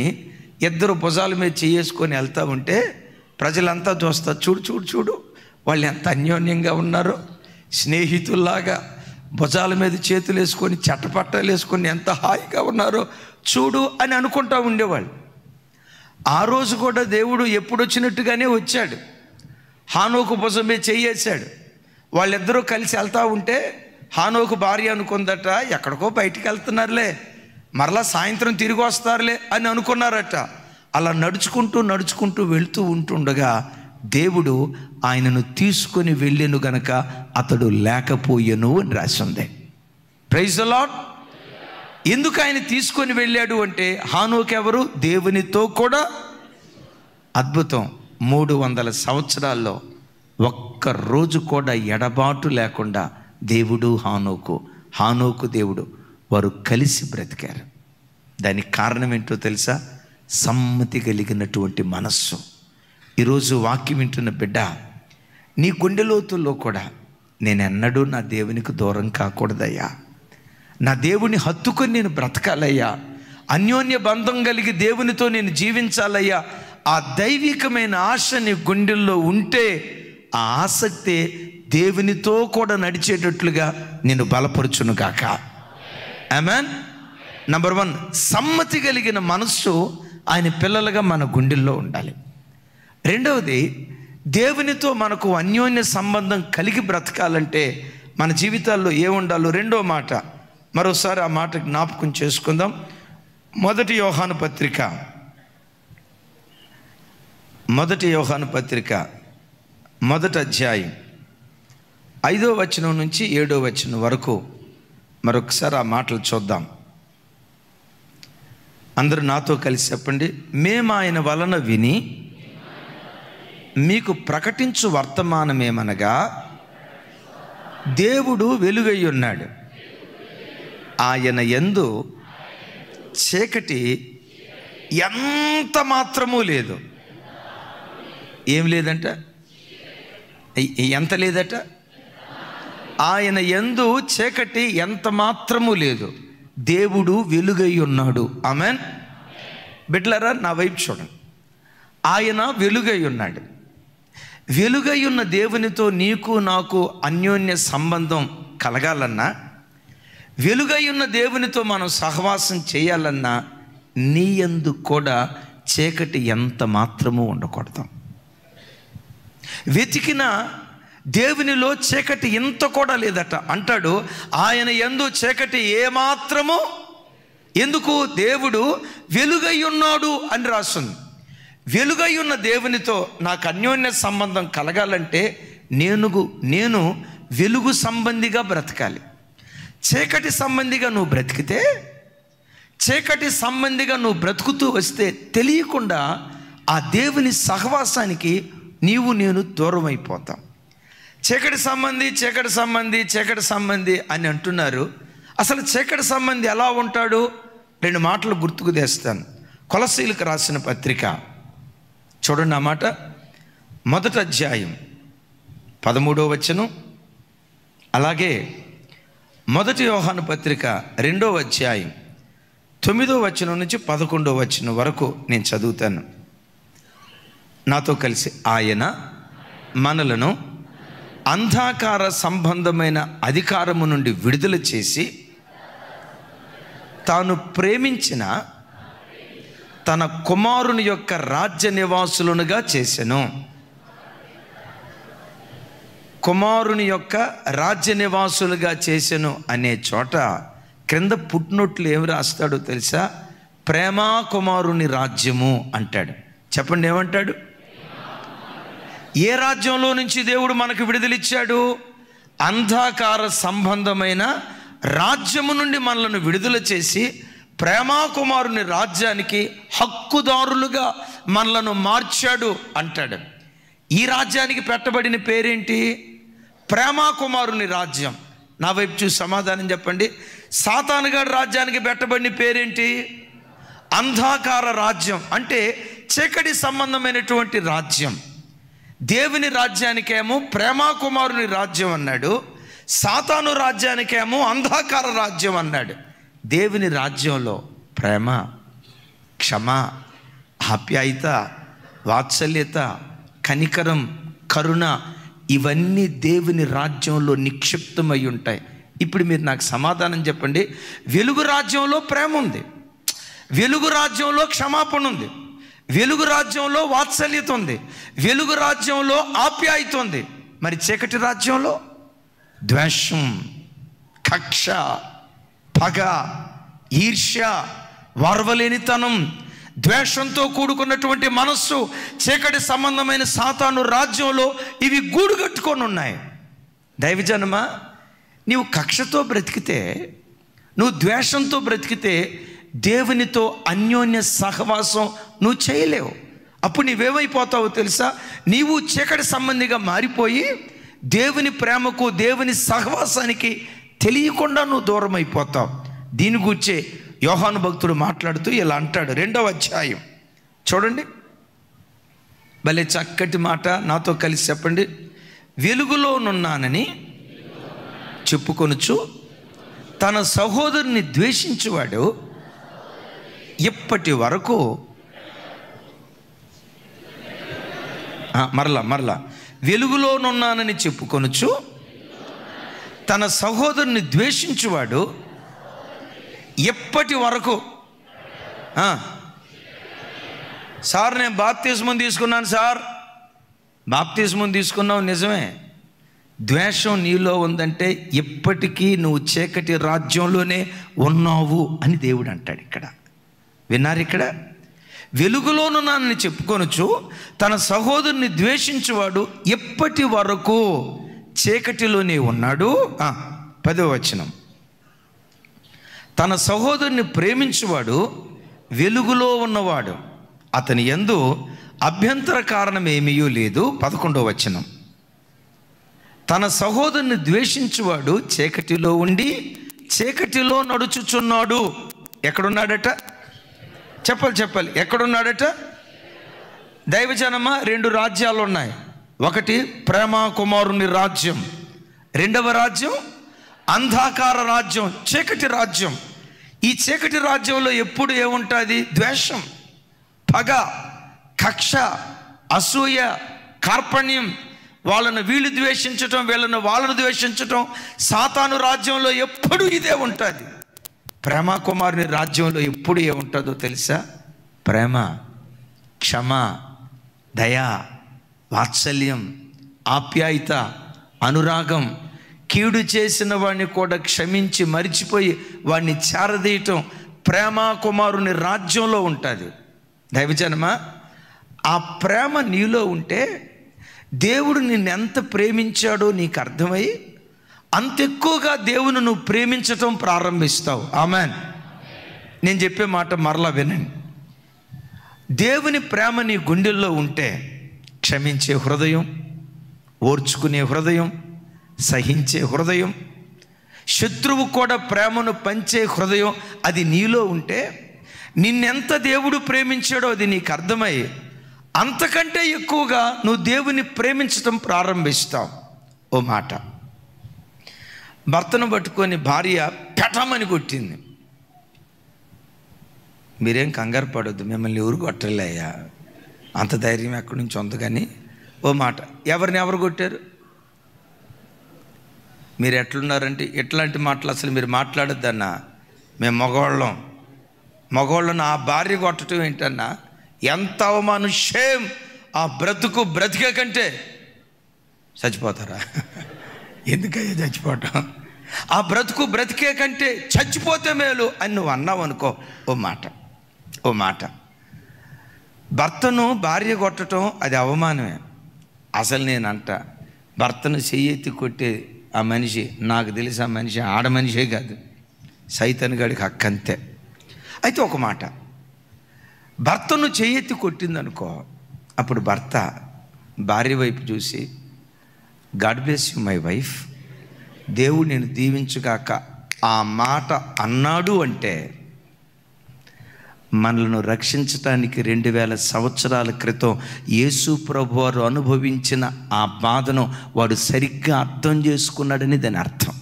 ఇద్దరు భుజాల మీద చేసుకొని వెళ్తూ ఉంటే ప్రజలంతా చూస్తారు, చూడు చూడు చూడు వాళ్ళు ఎంత అన్యోన్యంగా ఉన్నారో, స్నేహితుల్లాగా భుజాల మీద చేతులు వేసుకొని చెట్టపట్టాలు వేసుకొని ఎంత హాయిగా ఉన్నారో చూడు అని అనుకుంటూ ఉండేవాళ్ళు. ఆ రోజు కూడా దేవుడు ఎప్పుడు వచ్చినట్టుగానే వచ్చాడు. హానోకు భుజం మీద చెయ్యేశాడు. వాళ్ళిద్దరూ కలిసి వెళ్తూ ఉంటే హానోకు భార్య అనుకుందట, ఎక్కడికో బయటికి వెళ్తున్నారులే, మరలా సాయంత్రం తిరిగి వస్తారులే అని అనుకున్నారట. అలా నడుచుకుంటూ వెళుతూ ఉంటుండగా దేవుడు ఆయనను తీసుకొని వెళ్ళెను గనక అతడు లేకపోయెను అని రాసింది. Praise the lord. ఎందుకు ఆయన తీసుకొని వెళ్ళాడు అంటే, హానోకు ఎవరు? దేవునితో కూడా. అద్భుతం. 300 సంవత్సరాల్లో ఒక్క రోజు కూడా ఎడబాటు లేకుండా దేవుడు హానోకు దేవుడు వారు కలిసి బ్రతికారు. దానికి కారణం ఏంటో తెలుసా? సమ్మతి కలిగినటువంటి మనస్సు. ఈరోజు వాక్యం వింటున్న బిడ్డ, నీ గుండె లోతుల్లో కూడా నేనెన్నడూ నా దేవునికి దూరం కాకూడదయ్యా, నా దేవుని హత్తుకొని నేను బ్రతకాలయ్యా, అన్యోన్య బంధం కలిగి దేవునితో నేను జీవించాలయ్యా, ఆ దైవికమైన ఆశ నీ గుండెల్లో ఉంటే ఆ ఆసక్తే దేవునితో కూడా నడిచేటట్లుగా నేను బలపరుచును గాక. ఆమేన్. నంబర్ 1, సమ్మతి కలిగిన మనస్సు ఆయన పిల్లలుగా మన గుండెల్లో ఉండాలి. రెండవది, దేవునితో మనకు అన్యోన్య సంబంధం కలిగి బ్రతకాలంటే మన జీవితాల్లో ఏముండాలో రెండో మాట మరోసారి ఆ మాట జ్ఞాపకం చేసుకుందాం. 1 యోహాను పత్రిక 1 అధ్యాయం 5వ వచనం నుంచి 7వ వచనం వరకు మరొకసారి ఆ మాటలు చూద్దాం. అందరూ నాతో కలిసి చెప్పండి. మేము ఆయన వలన విని మీకు ప్రకటించు వర్తమానమేమనగా, దేవుడు వెలుగై ఉన్నాడు, ఆయన యందు చీకటి ఎంత మాత్రమూ లేదు. ఏం లేదంట? ఎంత లేదట? ఆయన యందు చీకటి ఎంత మాత్రము లేదు. దేవుడు వెలుగై ఉన్నాడు. ఆమేన్. బిడ్డలారా, నా వైపు చూడండి. ఆయన వెలుగై ఉన్నాడు. వెలుగై ఉన్న దేవునితో నీకు నాకు అన్యోన్య సంబంధం కలగాలన్నా, వెలుగై ఉన్న దేవునితో మనం సహవాసం చేయాలన్నా, నీ యందు కూడా చీకటి ఎంత మాత్రము ఉండకూడదు. వెతికిన దేవునిలో చీకటి ఇంత కూడా లేదట. అంటాడు, ఆయన యందు చీకటి ఏమాత్రము. ఎందుకు? దేవుడు వెలుగై ఉన్నాడు అని రాస్తుంది. వెలుగై ఉన్న దేవునితో నాకు అన్యోన్య సంబంధం కలగాలంటే నేను వెలుగు సంబంధిగా బ్రతకాలి. చీకటి సంబంధిగా నువ్వు బ్రతికితే, చీకటి సంబంధిగా నువ్వు బ్రతుకుతూ వస్తే తెలియకుండా ఆ దేవుని సహవాసానికి నేను దూరం అయిపోతాం. చీకటి సంబంధి అని అంటున్నారు. అసలు చీకటి సంబంధి ఎలా ఉంటాడు? 2 మాటలు గుర్తుకు తెస్తాను. కొలస్సీలకు రాసిన పత్రిక చూడండి, ఆ మాట 1వ అధ్యాయం 13వ వచనం, అలాగే 1 యోహాను పత్రిక 2వ అధ్యాయం 9వ వచనం నుంచి 11వ వచనం వరకు నేను చదువుతాను. నాతో కలిసి, ఆయన మనలను అంధకార సంబంధమైన అధికారము నుండి విడుదల చేసి తాను ప్రేమించిన తన కుమారుని యొక్క రాజ్య నివాసులనుగా చేసెను. కుమారుని యొక్క రాజ్య నివాసులుగా చేసెను అనే చోట క్రింద పుట్టినట్లు ఏమి రాస్తాడో తెలుసా? ప్రేమా కుమారుని రాజ్యము అంటాడు. చెప్పండి, ఏమంటాడు? ఏ రాజ్యంలో నుంచి దేవుడు మనకు విడుదలిచ్చాడు? అంధకార సంబంధమైన రాజ్యము నుండి మనలను విడుదల చేసి ప్రేమా కుమారుని రాజ్యానికి హక్కుదారులుగా మనలను మార్చాడు అంటాడు. ఈ రాజ్యానికి పెట్టబడిన పేరేంటి? ప్రేమా కుమారుని రాజ్యం. నా వైపు చూసి సమాధానం చెప్పండి. సాతానుగాడి రాజ్యానికి పెట్టబడిన పేరేంటి? అంధకార రాజ్యం, అంటే చీకటి సంబంధమైనటువంటి రాజ్యం. దేవుని రాజ్యానికేమో ప్రేమా కుమారుని రాజ్యం అన్నాడు, సాతాను రాజ్యానికేమో అంధకార రాజ్యం అన్నాడు. దేవుని రాజ్యంలో ప్రేమ, క్షమ, ఆప్యాయత, వాత్సల్యత, కనికరం, కరుణ, ఇవన్నీ దేవుని రాజ్యంలో నిక్షిప్తమై ఉంటాయి. ఇప్పుడు మీరు నాకు సమాధానం చెప్పండి. వెలుగు రాజ్యంలో ప్రేమ ఉంది, వెలుగు రాజ్యంలో క్షమాపణ ఉంది, వెలుగు రాజ్యంలో వాత్సల్యత ఉంది, వెలుగు రాజ్యంలో ఆప్యాయత ఉంది. మరి చీకటి రాజ్యంలో ద్వేషం, కక్ష, పగ, ఈర్ష్య, వార్వలేనితనం, ద్వేషంతో కూడుకున్నటువంటి మనస్సు చీకటి సంబంధమైన సాతాను రాజ్యంలో ఇవి గూడు కట్టుకొని ఉన్నాయి. దైవజనమా, నీవు కక్షతో బ్రతికితే, నువ్వు ద్వేషంతో బ్రతికితే దేవునితో అన్యోన్య సహవాసం నువ్వు చేయలేవు. అప్పుడు నీవేమైపోతావో తెలుసా? నీవు చీకటి సంబంధిగా మారిపోయి దేవుని ప్రేమకు, దేవుని సహవాసానికి తెలియకుండా నువ్వు దూరం అయిపోతావు. దీని గురించే యోహాను భక్తుడు మాట్లాడుతూ ఇలా అంటాడు. 2వ అధ్యాయం చూడండి, భలే చక్కటి మాట. నాతో కలిసి చెప్పండి. వెలుగులోనున్నానని చెప్పుకొనుచు తన సహోదరుని ద్వేషించువాడు ఇప్పటి వరకు మరలా వెలుగులోనున్నానని చెప్పుకొనుచు తన సహోదరుని ద్వేషించువాడు ఎప్పటి వరకు. సార్, నేను బాప్తిస్మం తీసుకున్నాను సార్. బాప్తిస్మం తీసుకున్నావు నిజమే. ద్వేషం నీలో ఉందంటే ఎప్పటికీ నువ్వు చీకటి రాజ్యంలోనే ఉన్నావు అని దేవుడు అంటాడు. ఇక్కడ విన్నారు? ఇక్కడ వెలుగులోనున్నానని చెప్పుకొనుచు తన సహోదరుని ద్వేషించువాడు ఎప్పటి వరకు చీకటిలోనే ఉన్నాడు. 10వ వచనం, తన సహోదరుని ప్రేమించువాడు వెలుగులో ఉన్నవాడు, అతని యందు అభ్యంతర కారణం ఏమీ లేదు. 11వ వచనం, తన సహోదరుని ద్వేషించువాడు చీకటిలో ఉండి చీకటిలో నడుచుచున్నాడు. ఎక్కడున్నాడట? చెప్పాలి, ఎక్కడున్నాడట? దైవజనమా, 2 రాజ్యాలు ఉన్నాయి. ఒకటి ప్రేమ కుమారుని రాజ్యం, 2వ రాజ్యం అంధకార రాజ్యం, చీకటి రాజ్యం. ఈ చీకటి రాజ్యంలో ఎప్పుడు ఏముంటుంది? ద్వేషం, పగ, కక్ష, అసూయ, కార్పణ్యం, వాళ్ళను వీళ్ళు ద్వేషించటం, వీళ్ళను వాళ్ళను ద్వేషించటం. సాతాను రాజ్యంలో ఎప్పుడు ఇదే ఉంటుంది. ప్రేమ కుమారుని రాజ్యంలో ఎప్పుడు ఏముంటుందో తెలుసా? ప్రేమ, క్షమ, దయ, వాత్సల్యం, ఆప్యాయత, అనురాగం, కీడు చేసిన వాడిని కూడా క్షమించి మరిచిపోయి వాడిని చేరదీయటం ప్రేమ కుమారుని రాజ్యంలో ఉంటుంది. దైవజనమా, ఆ ప్రేమ నీలో ఉంటే దేవుడు నిన్ను ఎంత ప్రేమించాడో నీకు అర్థమై అంత ఎక్కువగా దేవుని నువ్వు ప్రేమించటం ప్రారంభిస్తావు. ఆమెన్. నేను చెప్పే మాట మరలా వినండి. దేవుని ప్రేమ నీ గుండెల్లో ఉంటే క్షమించే హృదయం, ఓర్చుకునే హృదయం, సహించే హృదయం, శత్రువు కూడా ప్రేమను పంచే హృదయం అది నీలో ఉంటే నిన్నెంత దేవుడు ప్రేమించాడో అది నీకు అర్థమై అంతకంటే ఎక్కువగా నువ్వు దేవుని ప్రేమించటం ప్రారంభిస్తావు. ఓ మాట, భర్తను పట్టుకొని భార్య పెటమని కొట్టింది. మీరేం కంగారు పడొద్దు, మిమ్మల్ని ఎవరు కొట్టలేయ్యా, అంత ధైర్యం ఎక్కడి నుంచి ఉంది. కానీ ఓ మాట, ఎవరిని ఎవరు కొట్టారు? మీరు ఎట్లున్నారంటే ఎట్లాంటి మాటలు అసలు మీరు మాట్లాడొద్దన్నా. మేము మగవాళ్ళను ఆ భార్య కొట్టడం ఏంటన్నా, ఎంత అవమానం, షేమ్. ఆ బ్రతుకు బ్రతికే కంటే చచ్చిపోతారా? ఎందుకయ్యా చచ్చిపోవటం? ఆ బ్రతుకు బ్రతికే కంటే చచ్చిపోతే మేలు అని నువ్వు అన్నావు అనుకో. ఓ మాట, భర్తను భార్య కొట్టడం అది అవమానమే. అసలు నేనంట, భర్తను చెయ్యెత్తి కొట్టే ఆ మనిషి, నాకు తెలిసి ఆ మనిషి ఆడ మనిషే కాదు, సైతాన్ గాడికి హక్కంతే. అయితే ఒక మాట, భర్తను చెయ్యెత్తి కొట్టిందనుకో, అప్పుడు భర్త భార్య వైపు చూసి God bless you my wife, దేవుడు నేను దీవించుగాక ఆ మాట అన్నాడు అంటే మనలను రక్షించటానికి 2000 సంవత్సరాల క్రితం యేసు ప్రభు వారు అనుభవించిన ఆ బాధను వాడు సరిగ్గా అర్థం చేసుకున్నాడని దాని అర్థం.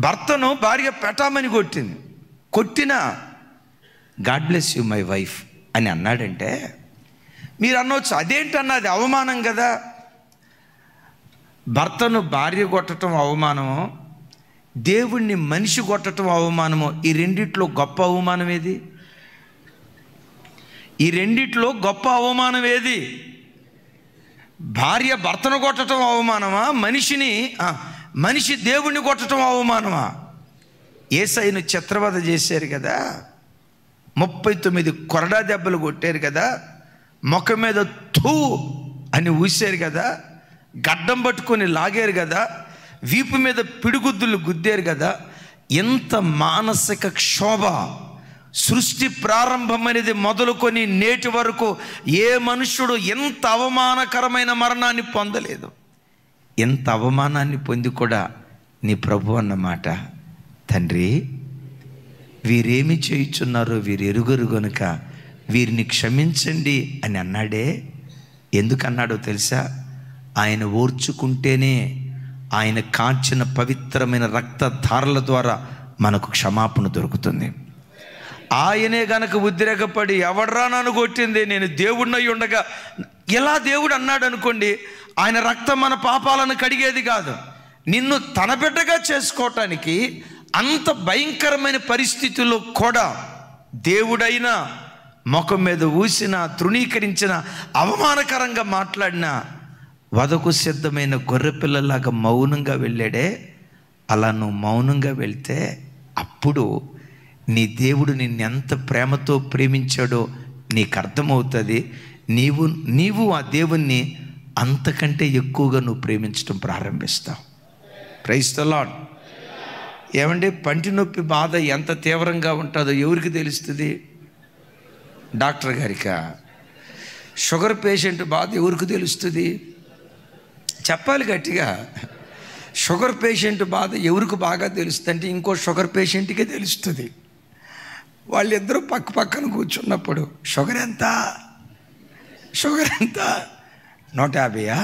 భర్తను భార్య పెటామని కొట్టినా God bless you my wife అని అన్నాడంటే మీరు అనవచ్చు, అదేంటన్నా అది అవమానం కదా. భర్తను భార్య కొట్టడం అవమానమో, దేవుణ్ణి మనిషి కొట్టడం అవమానమో, ఈ రెండిట్లో గొప్ప అవమానం ఏది? ఈ రెండిట్లో గొప్ప అవమానం ఏది? భార్య భర్తను కొట్టడం అవమానమా? మనిషి దేవుణ్ణి కొట్టడం అవమానమా? యేసయ్యను చిత్రవధ చేశారు కదా, 39 కొరడా దెబ్బలు కొట్టారు కదా, ముఖం మీద థూ అని ఊసారు కదా, గడ్డం పట్టుకొని లాగారు కదా, వీపు మీద పిడిగుద్దులు గుద్దారు కదా. ఎంత మానసిక క్షోభ! సృష్టి ప్రారంభమైనది మొదలుకొని నేటి వరకు ఏ మనుష్యుడు ఎంత అవమానకరమైన మరణాన్ని పొందలేదు. ఎంత అవమానాన్ని పొంది కూడా నీ ప్రభు అన్నమాట, తండ్రి వీరేమి చేయుచున్నారో వీరు ఎరుగరు గనుక వీరిని క్షమించండి అని అన్నాడే. ఎందుకన్నాడో తెలుసా? ఆయన ఓర్చుకుంటేనే ఆయన కాచిన పవిత్రమైన రక్తధారల ద్వారా మనకు క్షమాపణ దొరుకుతుంది. ఆయనే గనక ఉద్రేకపడి ఎవడ్రా నన్ను కొట్టింది, నేను దేవుడినై ఉండగా ఇలా దేవుడు అన్నాడు అనుకోండి, ఆయన రక్తం మన పాపాలను కడిగేది కాదు. నిన్ను తన బిడ్డగా చేసుకోవటానికి అంత భయంకరమైన పరిస్థితుల్లో కూడా దేవుడైనా ముఖం మీద ఊసిన, తృణీకరించిన, అవమానకరంగా మాట్లాడిన వదకు సిద్ధమైన గొర్రెపిల్లలాగా మౌనంగా వెళ్ళాడే. అలా నువ్వు మౌనంగా వెళ్తే అప్పుడు నీ దేవుడు నిన్నెంత ప్రేమతో ప్రేమించాడో నీకు అర్థమవుతుంది. నీవు ఆ దేవుణ్ణి అంతకంటే ఎక్కువగా నువ్వు ప్రేమించడం ప్రారంభిస్తావు. Praise the lord. ఏమంటే పంటి నొప్పి బాధ ఎంత తీవ్రంగా ఉంటుందో ఎవరికి తెలుస్తుంది? డాక్టర్ గారికా? షుగర్ పేషెంట్ బాధ ఎవరికి తెలుస్తుంది? చెప్పాలి గట్టిగా. షుగర్ పేషెంట్ బాధ ఎవరికి బాగా తెలుస్తుంది అంటే ఇంకో షుగర్ పేషెంట్కే తెలుస్తుంది. వాళ్ళిద్దరూ పక్కన కూర్చున్నప్పుడు షుగర్ ఎంత 150,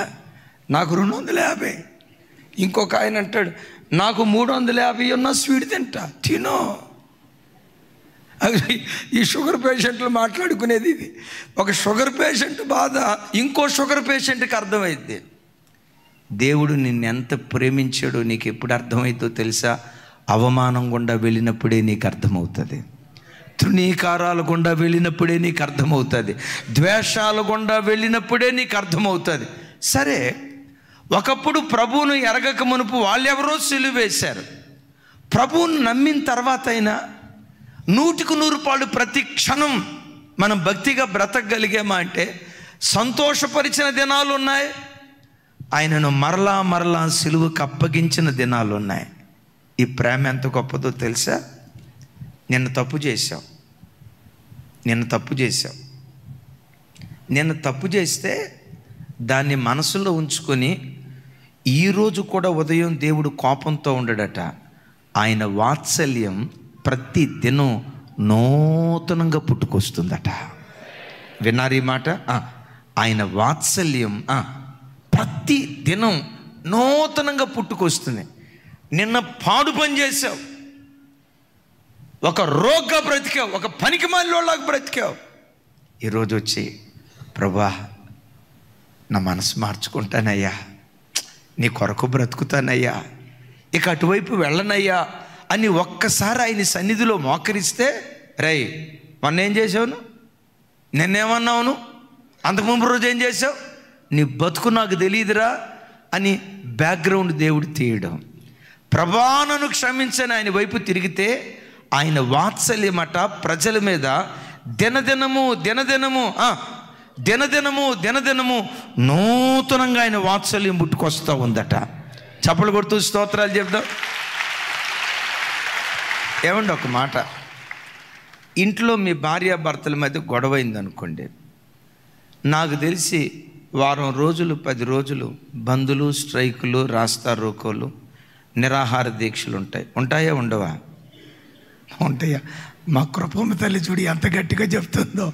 నాకు 250. ఇంకొక ఆయన అంటాడు నాకు 350 ఉన్న స్వీట్ తింటా, తినో. ఈ షుగర్ పేషెంట్లు మాట్లాడుకునేది ఇది. ఒక షుగర్ పేషెంట్ బాధ ఇంకో షుగర్ పేషెంట్కి అర్థమైంది. దేవుడు నిన్నెంత ప్రేమించాడో నీకు ఎప్పుడు అర్థమవుతుందో తెలుసా? అవమానం గుండా వెళ్ళినప్పుడే నీకు అర్థమవుతుంది. తృణీకారాల గుండా వెళ్ళినప్పుడే నీకు అర్థమవుతుంది. ద్వేషాల గుండా వెళ్ళినప్పుడే నీకు అర్థమవుతుంది. సరే, ఒకప్పుడు ప్రభువును ఎరగక మునుపు వాళ్ళెవరో సిలువ వేశారు. ప్రభువును నమ్మిన తర్వాత అయినా 100% ప్రతి క్షణం మనం భక్తిగా బ్రతకగలిగామా అంటే సంతోషపరిచిన దినాలు ఉన్నాయి, ఆయనను మరలా మరలా సిలువకు అప్పగించిన దినాలు ఉన్నాయి. ఈ ప్రేమ ఎంత గొప్పదో తెలుసా? నిన్న తప్పు చేశావు, నిన్న తప్పు చేస్తే దాన్ని మనసులో ఉంచుకొని ఈరోజు కూడా ఉదయం దేవుడు కోపంతో ఉండడట. ఆయన వాత్సల్యం ప్రతి దినం నూతనంగా పుట్టుకొస్తుందట. విన్నారు ఈ మాట? ఆయన వాత్సల్యం ప్రతి దినం నూతనంగా పుట్టుకొస్తుంది. నిన్న పాడు పని చేసావు, ఒక రోగ్గా బ్రతికావు, ఒక పనికిమాలినోళ్ళలాగా బ్రతికావు. ఈరోజు వచ్చి ప్రభువా నా మనసు మార్చుకుంటానయ్యా, నీ కొరకు బ్రతుకుతానయ్యా, ఇక అటువైపు వెళ్ళనయ్యా అని ఒక్కసారి ఆయన సన్నిధిలో మోకరిస్తే, రేయ్ మొన్న ఏం చేసావును, నిన్నేమన్నావును, అంతకుముందు రోజు ఏం చేసావు, నీ బతుకు నాకు తెలియదురా అని బ్యాక్గ్రౌండ్ దేవుడు తీయడం. ప్రభా నన్ను క్షమించని ఆయన వైపు తిరిగితే ఆయన వాత్సల్యమట ప్రజల మీద దినదినము నూతనంగా ఆయన వాత్సల్యం పుట్టుకొస్తూ ఉందట. చప్పలు కొడుతూ స్తోత్రాలు చెప్దాం. ఏమండి ఒక మాట, ఇంట్లో మీ భార్యాభర్తల మధ్య గొడవైందనుకోండి, నాకు తెలిసి వారం రోజులు 10 రోజులు బందులు, స్ట్రైకులు, రాస్తా రోకోలు, నిరాహార దీక్షలు ఉంటాయా ఉండవా? ఉంటాయా? మా కృపమ్మ తల్లి చూడి ఎంత గట్టిగా చెప్తుందో.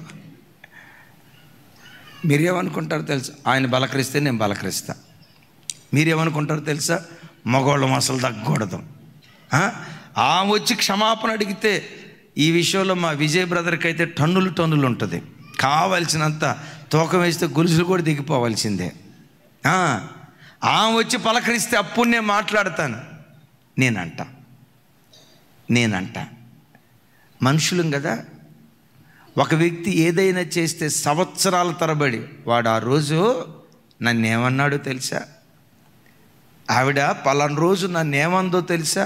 మీరేమనుకుంటారో తెలుసా? ఆయన బలకరిస్తే నేను బలకరిస్తా. మీరేమనుకుంటారో తెలుసా? మగవాళ్ళం అసలు తగ్గకూడదు. వచ్చి క్షమాపణ అడిగితే ఈ విషయంలో మా విజయ్ బ్రదర్కి అయితే టన్నులు ఉంటుంది. కావలసినంత తూకం వేస్తే గొలుసులు కూడా దిగిపోవాల్సిందే. వచ్చి పలకరిస్తే అప్పుడు నేను మాట్లాడతాను. నేనంట మనుషులం కదా. ఒక వ్యక్తి ఏదైనా చేస్తే సంవత్సరాల తరబడి వాడు ఆ రోజు నన్నేమన్నాడో తెలుసా? ఆవిడ పలానా రోజు నన్నేమందో తెలుసా?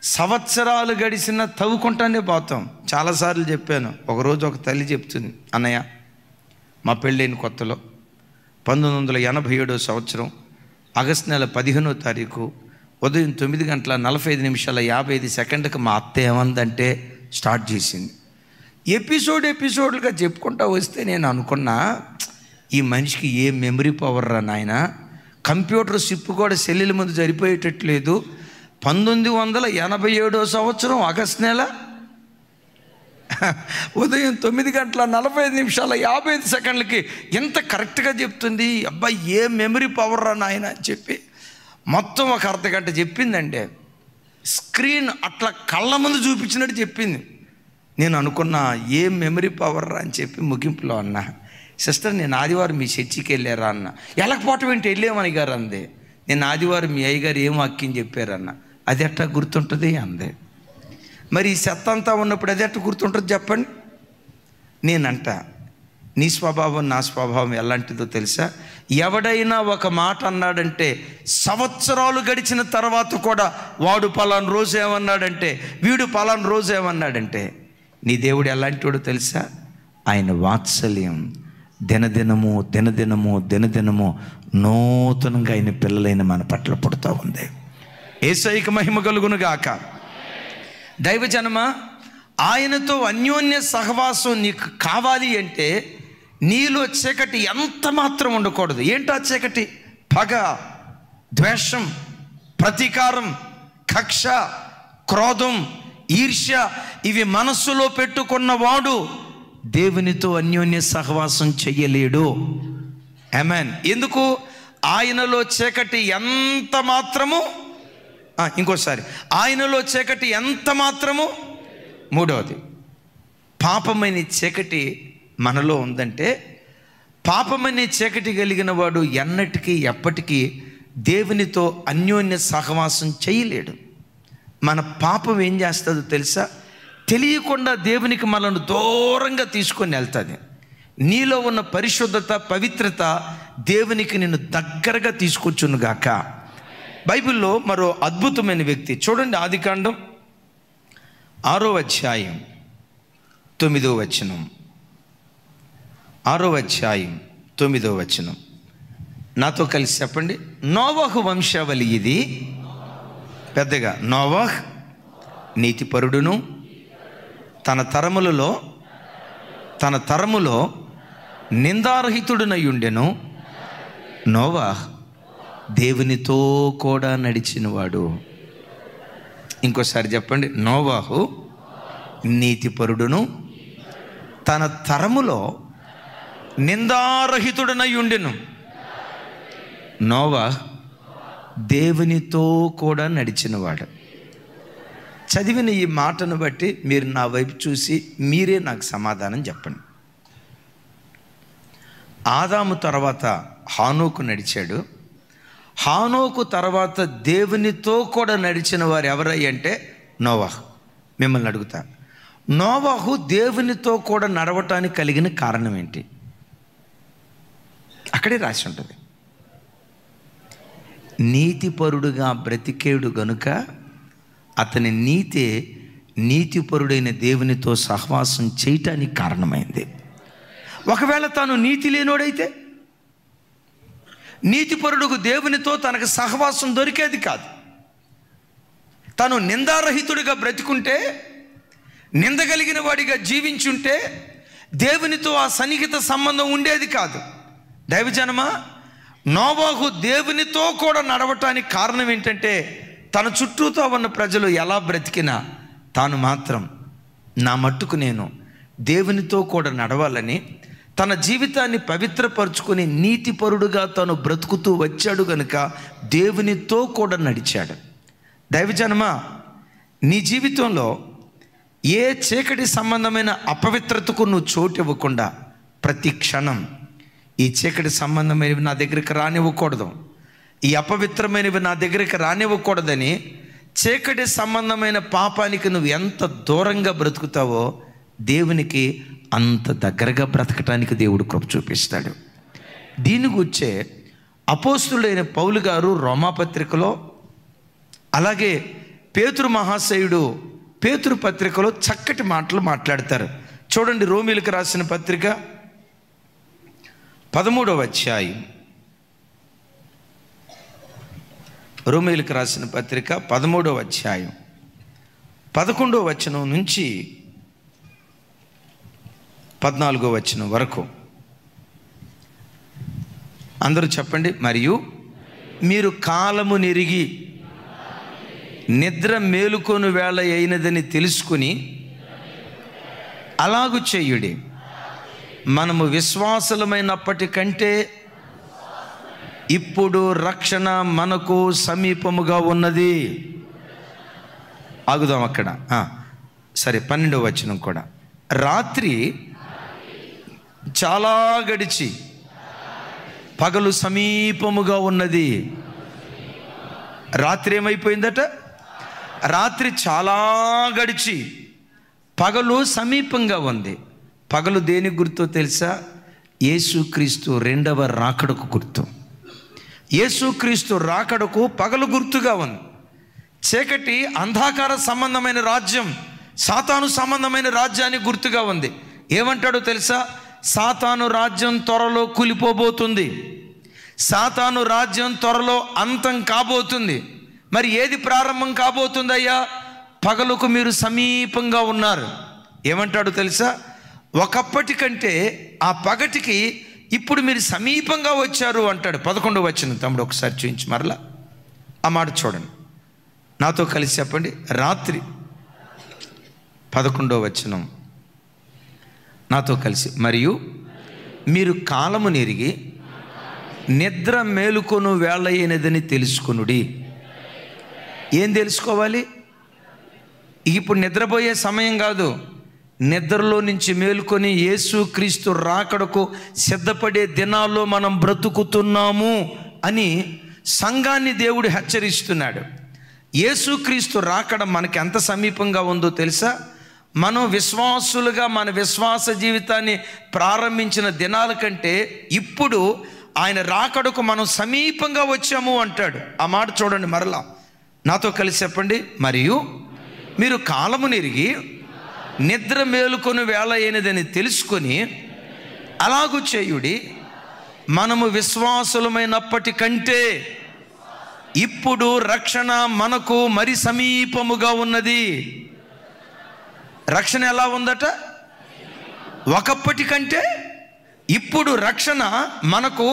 సంవత్సరాలు గడిచిన తవ్వుకుంటానే పోతాం. చాలాసార్లు చెప్పాను. ఒకరోజు ఒక తల్లి చెప్తుంది, అన్నయ్య మా పెళ్ళైన కొత్తలో 1987 సంవత్సరం ఆగస్టు నెల 15వ తారీఖు ఉదయం 9:45:55 మా అత్త ఏమందంటే స్టార్ట్ చేసింది. ఎపిసోడ్లుగా చెప్పుకుంటా వస్తే నేను అనుకున్నా, ఈ మనిషికి ఏ మెమరీ పవర్ రా నాయన, కంప్యూటర్ సిప్ కూడా సెల్లుల ముందు సరిపోయేటట్లేదు. 1987 సంవత్సరం ఆగస్టు నెల ఉదయం 9:45:55 ఎంత కరెక్ట్గా చెప్తుంది. అబ్బాయి ఏ మెమరీ పవర్ రా నాయన అని చెప్పి మొత్తం ఒక అర్ధగంట చెప్పిందండి. స్క్రీన్ అట్లా కళ్ళ ముందు చూపించినట్టు చెప్పింది. నేను అనుకున్నా ఏ మెమరీ పవర్ రా అని చెప్పి ముగింపులో అన్నా, సిస్టర్ నేను ఆదివారం మీ చర్చికి వెళ్ళారా అన్న. వెళ్ళకపోవటం ఏంటి, వెళ్ళేమని గారు అందే. నేను ఆదివారం మీ అయ్యగారు ఏం వాక్యం చెప్పారన్న. అది ఎట్టా గుర్తుంటుంది అందే. మరి ఈ చెత్త అంతా ఉన్నప్పుడు అది ఎట్ట గుర్తుంటుంది చెప్పండి. నేనంట నీ స్వభావం నా స్వభావం ఎలాంటిదో తెలుసా? ఎవడైనా ఒక మాట అన్నాడంటే సంవత్సరాలు గడిచిన తర్వాత కూడా వాడు పలానా రోజు ఏమన్నాడంటే, వీడు పలానా రోజు ఏమన్నాడంటే, నీ దేవుడు ఎలాంటివాడో తెలుసా? ఆయన వాత్సల్యం దినదినము నూతనంగా ఆయన పిల్లలైన మన పట్ల పుడుతూ ఉంది. యేసయ్యకు మహిమ కలుగును గాక. దైవజనమా, ఆయనతో అన్యోన్య సహవాసం నీకు కావాలి అంటే నీలో చీకటి ఎంత మాత్రం ఉండకూడదు. ఏంటో ఆ చీకటి? పగ, ద్వేషం, ప్రతీకారం, కక్ష, క్రోధం, ఈర్ష్య. ఇవి మనస్సులో పెట్టుకున్నవాడు దేవునితో అన్యోన్య సహవాసం చెయ్యలేడు. ఆమేన్. ఎందుకు? ఆయనలో చీకటి ఎంత మాత్రము, ఇంకోసారి, ఆయనలో చీకటి ఎంత మాత్రము. మూడవది, పాపమైన చీకటి మనలో ఉందంటే, పాపమనే చీకటి కలిగిన వాడు ఎన్నటికీ ఎప్పటికీ దేవునితో అన్యోన్య సహవాసం చేయలేడు. మన పాపం ఏం చేస్తుందో తెలుసా? తెలియకుండా దేవునికి మనల్ని దూరంగా తీసుకొని వెళ్తుంది. నీలో ఉన్న పరిశుద్ధత, పవిత్రత దేవునికి నిన్ను దగ్గరగా తీసుకొచ్చునుగాక. బైబిల్లో మరో అద్భుతమైన వ్యక్తి చూడండి. ఆదికాండం 6వ అధ్యాయం 9వ వచనం. 6వ అధ్యాయం 9వ వచనం. నాతో కలిసి చెప్పండి. నోవహు వంశావళి ఇది. పెద్దగా, నోవహ్ నీతిపరుడును, తన తరములో నిందారహితుడునై ఉండెను. నోవహ్ దేవునితో కూడా నడిచినవాడు. ఇంకోసారి చెప్పండి. నోవహు నీతిపరుడును, తన తరములో నిందారహితుడనై ఉండెను. నోవహ్ దేవునితో కూడా నడిచినవాడు. చదివిన ఈ మాటను బట్టి మీరు నా వైపు చూసి మీరే నాకు సమాధానం చెప్పండి. ఆదాము తర్వాత హానోకు నడిచాడు. హానోకు తర్వాత దేవునితో కూడా నడిచిన వారు ఎవరయ్య అంటే నోవహు. మిమ్మల్ని అడుగుతా, నోవహు దేవునితో కూడా నడవటానికి కలిగిన కారణం ఏంటి? అక్కడే రాసి ఉంటుంది. నీతిపరుడుగా బ్రతికేడు గనుక అతని నీతిపరుడైన దేవునితో సహవాసం చేయటానికి కారణమైంది. ఒకవేళ తాను నీతి లేనోడైతే నీతిపరుడుకు దేవునితో తనకు సహవాసం దొరికేది కాదు. తను నిందారహితుడిగా బ్రతికుంటే, నిందగలిగిన వాడిగా జీవించుంటే దేవునితో ఆ సన్నిహిత సంబంధం ఉండేది కాదు. దైవజనమా, నోవహు దేవునితో కూడా నడవటానికి కారణం ఏంటంటే తన చుట్టూతో ఉన్న ప్రజలు ఎలా బ్రతికినా తాను మాత్రం నా మట్టుకు నేను దేవునితో కూడా నడవాలని తన జీవితాన్ని పవిత్రపరుచుకొని నీతిపరుడుగా తను బ్రతుకుతూ వచ్చాడు కనుక దేవునితో కూడా నడిచాడు. దైవజనమా, నీ జీవితంలో ఏ చీకటి సంబంధమైన అపవిత్రతకు నువ్వు చోటు ఇవ్వకుండా ప్రతి క్షణం ఈ చీకటి సంబంధమైనవి నా దగ్గరికి రానివ్వకూడదు, ఈ అపవిత్రమైనవి నా దగ్గరికి రానివ్వకూడదని చీకటి సంబంధమైన పాపానికి నువ్వు ఎంత దూరంగా బ్రతుకుతావో దేవునికి అంత దగ్గరగా బ్రతకటానికి దేవుడు కృప చూపిస్తాడు. దీని గురించే అపోస్తులైన పౌలు గారు రోమాపత్రికలో, అలాగే పేతురు మహాశయుడు పేతురు పత్రికలో చక్కటి మాటలు మాట్లాడతారు. చూడండి, రోమీలకు రాసిన పత్రిక 13వ అధ్యాయం, రోమీలకు రాసిన పత్రిక 13వ అధ్యాయం 11వ వచనం నుంచి 14వ వచనం వరకు అందరూ చెప్పండి. మరియు మీరు కాలము నెరిగి నిద్ర మేలుకొను వేళ అయినదని తెలుసుకుని అలాగు చేయుడి. మనము విశ్వాసులమైనప్పటికంటే ఇప్పుడు రక్షణ మనకు సమీపముగా ఉన్నది. ఆగుదాం అక్కడ. సరే, 12వ వచనం కూడా. రాత్రి చాలా గడిచి పగలు సమీపముగా ఉన్నది. రాత్రి ఏమైపోయిందట? రాత్రి చాలా గడిచి పగలు సమీపంగా ఉంది. పగలు దేనికి గుర్తో తెలుసా? యేసుక్రీస్తు రెండవ రాకడకు గుర్తు. యేసుక్రీస్తు రాకడకు పగలు గుర్తుగా ఉంది. చీకటి అంధకార సంబంధమైన రాజ్యం, సాతాను సంబంధమైన రాజ్యానికి గుర్తుగా ఉంది. ఏమంటాడో తెలుసా? సాతాను రాజ్యం త్వరలో కూలిపోబోతుంది, సాతాను రాజ్యం త్వరలో అంతం కాబోతుంది. మరి ఏది ప్రారంభం కాబోతుందయ్యా? పగలుకు మీరు సమీపంగా ఉన్నారు. ఏమంటాడు తెలుసా? ఒకప్పటి కంటే ఆ పగటికి ఇప్పుడు మీరు సమీపంగా వచ్చారు అంటాడు. 11వ వచనం తమ్ముడు ఒకసారి చూపించి మరలా ఆ మాట చూడండి, నాతో కలిసి చెప్పండి. రాత్రి 11వ వచనం నాతో కలిసి. మరియు మీరు కాలము నెరిగి నిద్ర మేలుకొను వేళ అయినదని తెలుసుకొనుడి. ఏం తెలుసుకోవాలి? ఇప్పుడు నిద్రపోయే సమయం కాదు, నిద్రలో నుంచి మేలుకొని యేసుక్రీస్తు రాకడకు సిద్ధపడే దినాల్లో మనం బ్రతుకుతున్నాము అని సంఘాన్ని దేవుడు హెచ్చరిస్తున్నాడు. యేసుక్రీస్తు రాకడ మనకి ఎంత సమీపంగా ఉందో తెలుసా? మనం విశ్వాసులుగా మన విశ్వాస జీవితాన్ని ప్రారంభించిన దినాల కంటే ఇప్పుడు ఆయన రాకడకు మనం సమీపంగా వచ్చాము అంటాడు. ఆ మాట చూడండి మరలా, నాతో కలిసి చెప్పండి. మరియు మీరు కాలము నెరిగి నిద్ర మేలుకొని వేళ అయినదని తెలుసుకొని అలాగు చేయుడి. మనము విశ్వాసులమైనప్పటికంటే ఇప్పుడు రక్షణ మనకు మరి సమీపముగా ఉన్నది. రక్షణ ఎలా ఉందట? ఒకప్పటికంటే ఇప్పుడు రక్షణ మనకు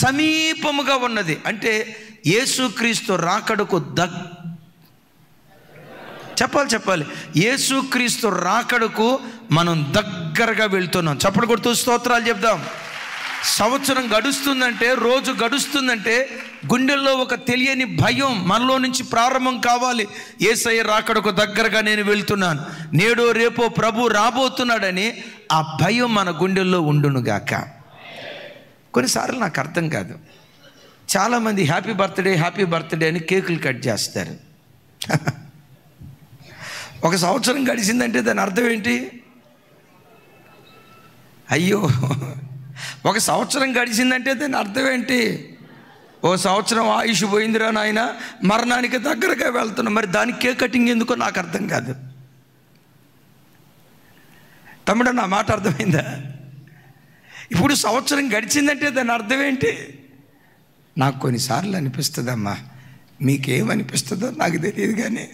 సమీపముగా ఉన్నది. అంటే యేసుక్రీస్తు రాకడకు చెప్పాలి యేసుక్రీస్తు రాకడకు మనం దగ్గరగా వెళ్తున్నాం. చప్పట్లు కొడుతూ స్తోత్రాలు చెప్దాం. సంవత్సరం గడుస్తుందంటే, రోజు గడుస్తుందంటే గుండెల్లో ఒక తెలియని భయం మనలో నుంచి ప్రారంభం కావాలి. యేసయ్య రాకడకు దగ్గరగా నేను వెళ్తున్నాను, నేడో రేపో ప్రభు రాబోతున్నాడని ఆ భయం మన గుండెల్లో ఉండునుగాక. కొన్నిసార్లు నాకు అర్థం కాదు, చాలామంది హ్యాపీ బర్త్డే అని కేకులు కట్ చేస్తారు. ఒక సంవత్సరం గడిచిందంటే దాని అర్థం ఏంటి? అయ్యో, ఒక సంవత్సరం గడిచిందంటే దాని అర్థం ఏంటి? ఓ సంవత్సరం ఆయుష్ పోయిందిరా నాయన, మరణానికి దగ్గరగా వెళ్తున్నా. మరి దానికి కేక్ కటింగ్ ఎందుకో నాకు అర్థం కాదు. తమ్ముడు, నా మాట అర్థమైందా? ఇప్పుడు సంవత్సరం గడిచిందంటే దాని అర్థం ఏంటి? నాకు కొన్నిసార్లు అనిపిస్తుందమ్మా, మీకేమనిపిస్తుందో నాకు తెలియదు కానీ,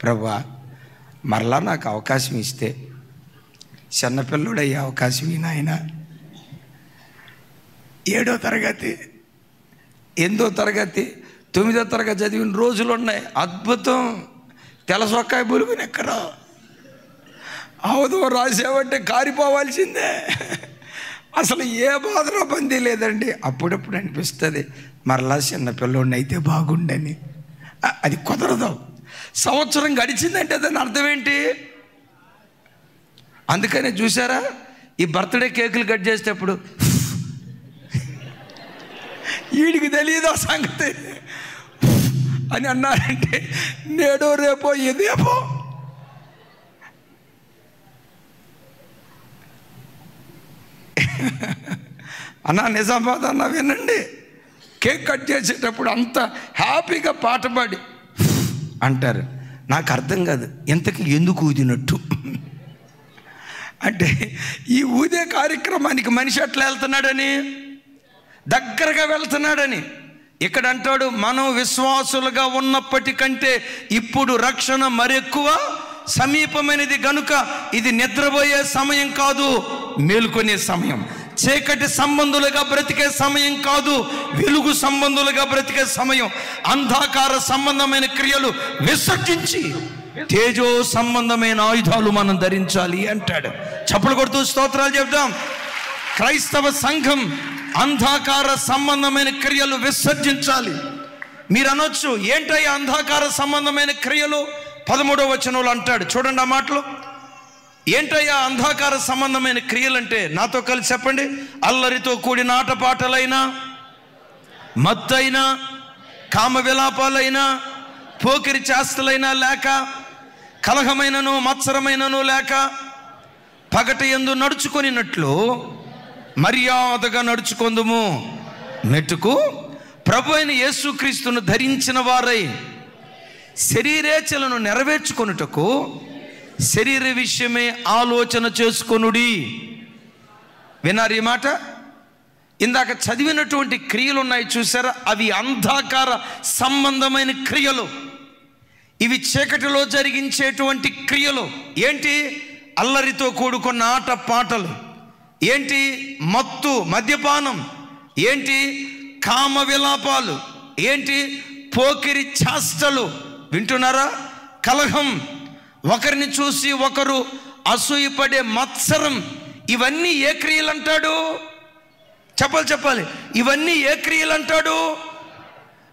ప్రభువా మరలా నాకు అవకాశం ఇస్తే, చిన్నపిల్లడయ్యే అవకాశం ఈ నాయన, 7వ తరగతి 8వ తరగతి 9వ తరగతి చదివిన రోజులు ఉన్నాయి. అద్భుతం. తెలసొక్కాయ బులుగుని ఎక్కడా అవదో రాసావంటే కారిపోవాల్సిందే. అసలు ఏ బాధలో బందీ లేదండి. అప్పుడప్పుడు అనిపిస్తుంది మరలా చిన్నపిల్లోడిని అయితే బాగుండని. అది కుదరదు. సంవత్సరం గడిచిందంటే దాని అర్థం ఏంటి? అందుకనే చూసారా, ఈ బర్త్డే కేకులు కట్ చేసేటప్పుడు వీడికి తెలియదు ఆ సంగతి అని అన్నారంటే, నేడో రేపో ఇదేపో. అన్నా నిజామాబాద్ అన్న వినండి, కేక్ కట్ చేసేటప్పుడు అంత హ్యాపీగా పాట పాడి అంటారు. నాకు అర్థం కాదు ఎంతకి ఎందుకు ఊదినట్టు. అంటే ఈ ఊదే కార్యక్రమానికి మనిషి ఎట్లా వెళ్తున్నాడని, దగ్గరగా వెళ్తున్నాడని. ఇక్కడ అంటాడు, మనం విశ్వాసులుగా ఉన్నప్పటికంటే ఇప్పుడు రక్షణ మరెక్కువ సమీపమైనది గనుక ఇది నిద్రపోయే సమయం కాదు, మేలుకొనే సమయం. చీకటి సంబంధులుగా బ్రతికే సమయం కాదు, వెలుగు సంబంధులుగా బ్రతికే సమయం. అంధకార సంబంధమైన క్రియలు విసర్జించి తేజో సంబంధమైన ఆయుధాలు మనం ధరించాలి అంటాడు. చప్పలు కొడుతూ స్తోత్రాలు చెప్దాం. క్రైస్తవ సంఘం అంధకార సంబంధమైన క్రియలు విసర్జించాలి. మీరు అనొచ్చు, ఏంటయ్యా అంధకార సంబంధమైన క్రియలు? 13వ వచనంలో అంటాడు, చూడండి ఆ మాటలు. ఏంటయ్యా అంధకార సంబంధమైన క్రియలంటే? నాతో కలిసి చెప్పండి. అల్లరితో కూడిన ఆటపాటలైనా, మత్తైనా, కామ విలాపాలైనా, పోకిరి చేష్టలైనా లేక, కలహమైనను మత్సరమైనను లేక, పగట యందు నడుచుకొనినట్లు మర్యాదగా నడుచుకొందుము. మెట్టుకు ప్రభు అయిన యేసుక్రీస్తును ధరించిన వారై శరీరేచ్ఛలను నెరవేర్చుకొనుటకు శరీర విషయమే ఆలోచన చేసుకొనుడి. విన్నారు ఈ మాట? ఇందాక చదివినటువంటి క్రియలు ఉన్నాయి చూసారా, అవి అంధకార సంబంధమైన క్రియలు. ఇవి చీకటిలో జరిగించేటువంటి క్రియలు. ఏంటి? అల్లరితో కూడుకున్న ఆట పాటలు. ఏంటి? మత్తు, మద్యపానం. ఏంటి? కామ విలాపాలు. ఏంటి? పోకిరి చేష్టలు. వింటున్నారా? కలహం, ఒకరిని చూసి ఒకరు అసూయపడే మత్సరం. ఇవన్నీ ఏ క్రియలు అంటాడు? చెప్పాలి. ఇవన్నీ ఏ క్రియలు అంటాడు?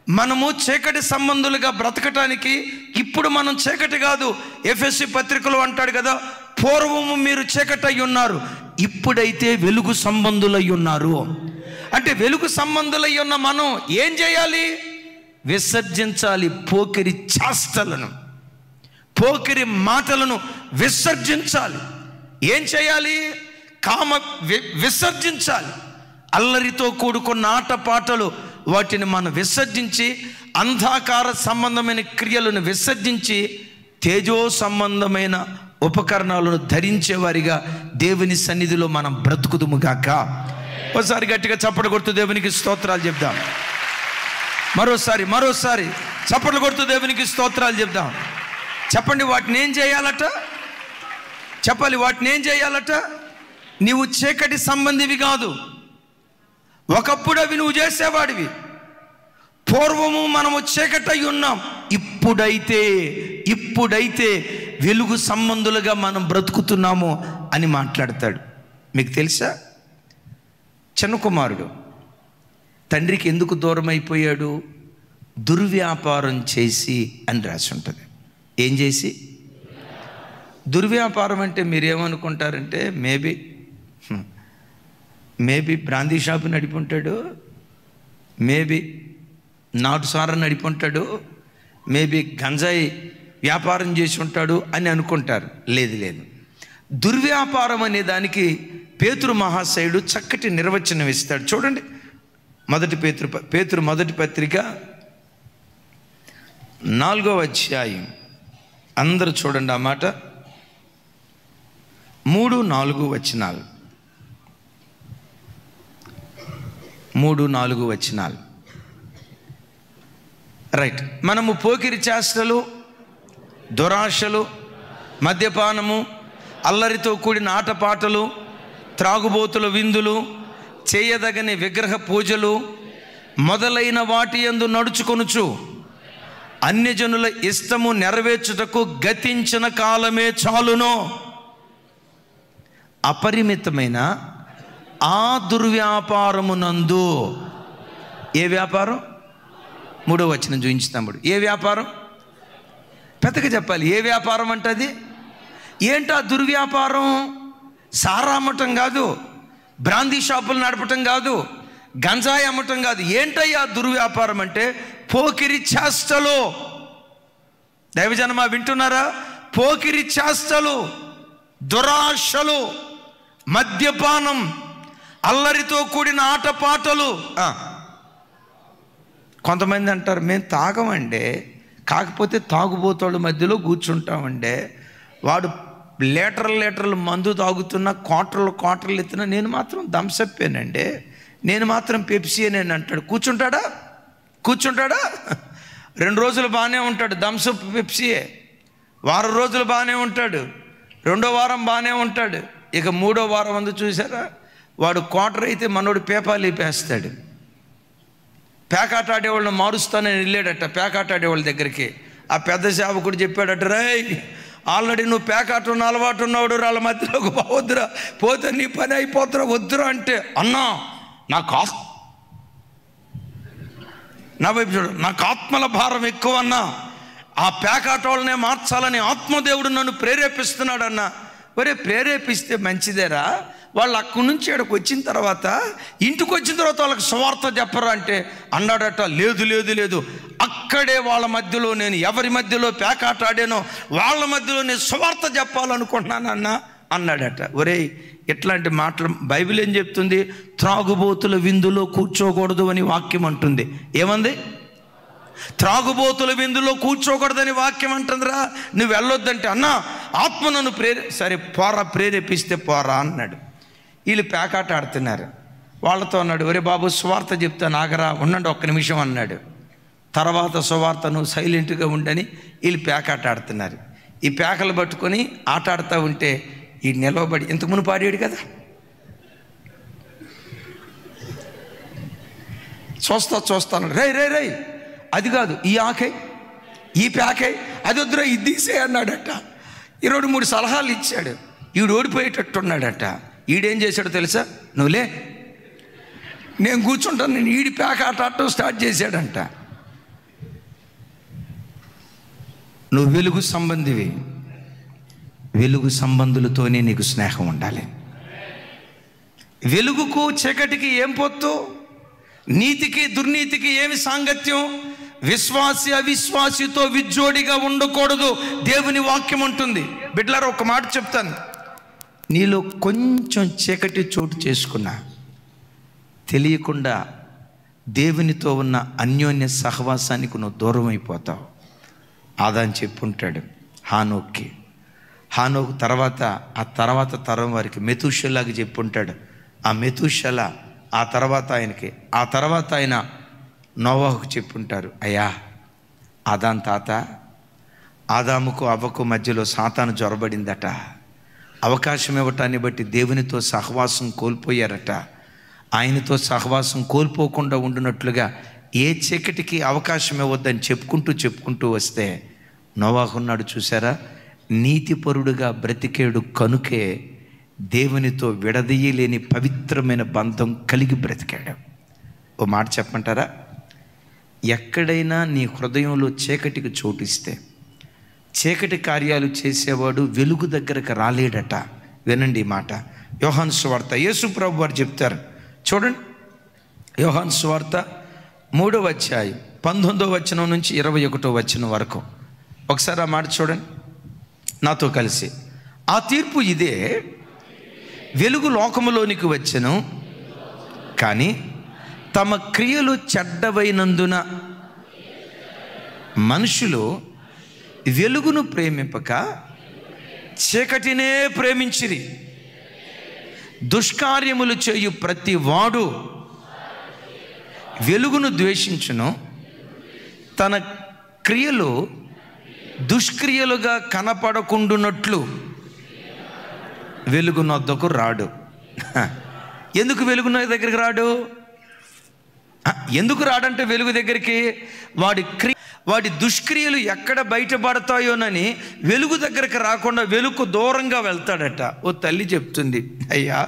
మనము చీకటి సంబంధులుగా బ్రతకటానికి ఇప్పుడు మనం చీకటి కాదు. ఎఫెసీ పత్రికలో అంటాడు కదా, పూర్వము మీరు చీకటై ఉన్నారు, ఇప్పుడైతే వెలుగు సంబంధులై ఉన్నారు. అంటే వెలుగు సంబంధులై ఉన్న మనం ఏం చేయాలి? విసర్జించాలి పోకిరి చేష్టలను, పోకిరి మాటలను విసర్జించాలి. ఏం చేయాలి? కామ విసర్జించాలి. అల్లరితో కూడుకున్న ఆటపాటలు, వాటిని మనం విసర్జించి అంధకార సంబంధమైన క్రియలను విసర్జించి తేజో సంబంధమైన ఉపకరణాలను ధరించేవారిగా దేవుని సన్నిధిలో మనం బ్రతుకుదుముగాక. ఒకసారి గట్టిగా చప్పట్లు కొడుతూ దేవునికి స్తోత్రాలు చెప్దాం. మరోసారి చప్పట్లు కొడుతూ దేవునికి స్తోత్రాలు చెప్దాం. చెప్పండి, వాటిని ఏం చేయాలట? చెప్పాలి, వాటిని ఏం చేయాలట? నీవు చీకటి సంబంధివి కాదు. ఒకప్పుడు అవి నువ్వు చేసేవాడివి. పూర్వము మనము చీకటై ఉన్నాం. ఇప్పుడైతే వెలుగు సంబంధులుగా మనం బ్రతుకుతున్నాము అని మాట్లాడతాడు. మీకు తెలుసా, చిన్న కుమారుడు తండ్రికి ఎందుకు దూరం అయిపోయాడు? దుర్వ్యాపారం చేసి అని రాసి ఉంటుంది. ఏం చేసి? దుర్వ్యాపారం అంటే మీరేమనుకుంటారంటే మేబీ బ్రాందీ షాపు నడిపుంటాడు, మేబీ నాటుసార నడిపుంటాడు, మేబీ గంజాయి వ్యాపారం చేసి ఉంటాడు అని అనుకుంటారు. లేదు. దుర్వ్యాపారం అనే దానికి పేతురు మహాశయుడు చక్కటి నిర్వచనం ఇస్తాడు. చూడండి, పేతురు మొదటి పత్రిక 4వ అధ్యాయం. అందరూ చూడండి ఆ మాట. 3-4 వచనాలు. 3-4 వచనాలు. రైట్. మనము పోకిరి చేష్టలు, దురాశలు, మద్యపానము, అల్లరితో కూడిన ఆటపాటలు, త్రాగుబోతుల విందులు, చేయదగని విగ్రహ పూజలు మొదలైన వాటి యందు నడుచుకొనుచు అన్యజనుల ఇష్టము నెరవేర్చుటకు గతించిన కాలమే చాలును. అపరిమితమైన ఆ దుర్వ్యాపారమునందు. ఏ వ్యాపారం? 3వ వచనం చూపించుతాడు. ఏ వ్యాపారం? పెద్దగా చెప్పాలి. ఏ వ్యాపారం అంటది? ఏంటా దుర్వ్యాపారం? సారా అమ్మటం కాదు, బ్రాందీ షాపులు నడపటం కాదు, గంజాయి అమ్మటం కాదు. ఏంటయ్యా దుర్వ్యాపారం అంటే? పోకిరి చేష్టలు. దైవజనమా వింటున్నారా? పోకిరి చేష్టలు, దురాశలు, మద్యపానం, అల్లరితో కూడిన ఆటపాటలు. కొంతమంది అంటారు, మేము తాగమండే, కాకపోతే తాగుబోతోళ్ళ మధ్యలో కూర్చుంటామండే. వాడు లీటర్లు మందు తాగుతున్నా, క్వార్టర్లు ఎత్తున్నా, నేను మాత్రం థమ్సప్పేనండి, నేను మాత్రం పెప్సీనేని అంటాడు. కూర్చుంటాడా? 2 రోజులు బాగానే ఉంటాడు, థమ్సప్ పెప్సీయే. వారం రోజులు బాగానే ఉంటాడు, 2వ వారం బాగానే ఉంటాడు. ఇక 3వ వారం అందు చూసారా, వాడు క్వార్టర్ అయితే మనోడు పేపాలు లేపేస్తాడు. పేకాట ఆడేవాళ్ళని మారుస్తానని వెళ్ళాడట పేకాట ఆడేవాళ్ళ దగ్గరికి. ఆ పెద్ద సేవకుడు చెప్పాడట, రేయ్ ఆల్రెడీ నువ్వు పేకాట ఉన్న అలవాటు ఉన్నవాడు, వాళ్ళ మధ్యలోకి పోవద్దురా, పోతే నీ పని అయిపోతురా, వద్దురా అంటే, అన్నా నా వైపు చూడు, నాకు ఆత్మల భారం ఎక్కువ అన్నా, ఆ పేకాట వాళ్ళనే మార్చాలని ఆత్మదేవుడు నన్ను ప్రేరేపిస్తున్నాడన్నా. ఒరే, ప్రేరేపిస్తే మంచిదేరా, వాళ్ళు అక్కడి నుంచి ఇక్కడికి వచ్చిన తర్వాత, ఇంటికి వచ్చిన తర్వాత వాళ్ళకి సువార్త చెప్పరా అంటే అన్నాడట, లేదు, అక్కడే వాళ్ళ మధ్యలో, నేను ఎవరి మధ్యలో పేకాట ఆడానో వాళ్ళ మధ్యలో నేను సువార్త చెప్పాలనుకుంటున్నానన్నా అన్నాడట. ఒరేయ్, ఇట్లాంటి మాటలు బైబిల్ ఏం చెప్తుంది? త్రాగుబోతుల విందులో కూర్చోకూడదు అని వాక్యం అంటుంది. ఏమంది? త్రాగుబోతుల విందులో కూర్చోకూడదని వాక్యం అంటుందిరా. నువ్వు వెళ్ళొద్దంటే, అన్నా ఆత్మ నన్ను సరే పోరా, ప్రేరేపిస్తే పోరా అన్నాడు. వీళ్ళు పేకాట ఆడుతున్నారు. వాళ్ళతో అన్నాడు, ఒరే బాబు సువార్త చెప్తాను ఆగరా, ఉండండి ఒక్క నిమిషం అన్నాడు. తర్వాత సువార్త నువ్వు సైలెంట్గా ఉండని వీళ్ళు పేకాట ఆడుతున్నారు. ఈ పేకలు పట్టుకొని ఆట ఆడుతూ ఉంటే ఈ నిలవబడి ఇంతకు మునుపు పాడాడు కదా, చూస్తాను, రై అది కాదు, ఈ ఆకై, ఈ పేకై, అది వద్దురా, ఇది తీసే అన్నాడట. 2-3 సలహాలు ఇచ్చాడు. ఈడు ఓడిపోయేటట్టున్నాడట. ఈడేం చేశాడో తెలుసా? నువ్వులే, నేను కూర్చుంటాను, నేను ఈడి పేకాట ఆడటం స్టార్ట్ చేశాడంట. నువ్వు వెలుగు సంబంధివి, వెలుగు సంబంధులతోనే నీకు స్నేహం ఉండాలి. వెలుగుకు చీకటికి ఏం పొత్తు? నీతికి దుర్నీతికి ఏమి సాంగత్యం? విశ్వాసి అవిశ్వాసితో విజ్జోడిగా ఉండకూడదు, దేవుని వాక్యం ఉంటుంది. బిడ్డలారా, ఒక మాట చెప్తాను, నీలో కొంచెం చీకటి చోటు చేసుకున్నా తెలియకుండా దేవునితో ఉన్న అన్యోన్య సహవాసానికి నువ్వు దూరం అయిపోతావు. ఆదాని చెప్పుంటాడు హానోక్కి. హానోకు తర్వాత ఆ తర్వాత తరం వారికి మెతూషలాగా చెప్పుంటాడు. ఆ మెతూషల ఆ తర్వాత ఆయన నోవాహుకు చెప్పుంటారు, అయ్యా ఆదాం తాత, ఆదాముకు అవ్వకు మధ్యలో సాతాను జొరబడిందట, అవకాశం ఇవ్వటాన్ని బట్టి దేవునితో సహవాసం కోల్పోయారట. ఆయనతో సహవాసం కోల్పోకుండా ఉండునట్లుగా ఏ చీకటికి అవకాశం ఇవ్వద్దని చెప్పుకుంటూ వస్తే నోవాహున్నాడు చూసారా, నీతిపరుడుగా బ్రతికేడు కనుకే దేవునితో విడదీయలేని పవిత్రమైన బంధం కలిగి బ్రతికాడు. ఓ మాట చెప్పమంటారా, ఎక్కడైనా నీ హృదయంలో చీకటికి చోటిస్తే చీకటి కార్యాలు చేసేవాడు వెలుగు దగ్గరకు రాలేడట. వినండి ఈ మాట, యోహాను సువార్త, యేసు ప్రభు వారు చెప్తారు చూడండి. యోహాను సువార్త 3వ అధ్యాయం 19వ వచనం నుంచి 21వ వచనం వరకు ఒకసారి ఆ మాట చూడండి నాతో కలిసి. ఆ తీర్పు ఇదే, వెలుగు లోకములోనికి వచ్చెను, కానీ తమ క్రియలు చెడ్డవైనందున మనుషులు వెలుగును ప్రేమింపక చీకటినే ప్రేమించిరి. దుష్కార్యములు చేయు ప్రతి వాడు వెలుగును ద్వేషించును, తన క్రియలు దుష్క్రియలుగా కనపడకుండునట్లు వెలుగునొద్దకు రాడు. ఎందుకు వెలుగు దగ్గరికి రాడు? ఎందుకు రాడంటే వెలుగు దగ్గరికి వాడి దుష్క్రియలు ఎక్కడ బయటపడతాయోనని వెలుగు దగ్గరికి రాకుండా వెలుగు దూరంగా వెళ్తాడట. ఓ తల్లి చెప్తుంది, అయ్యా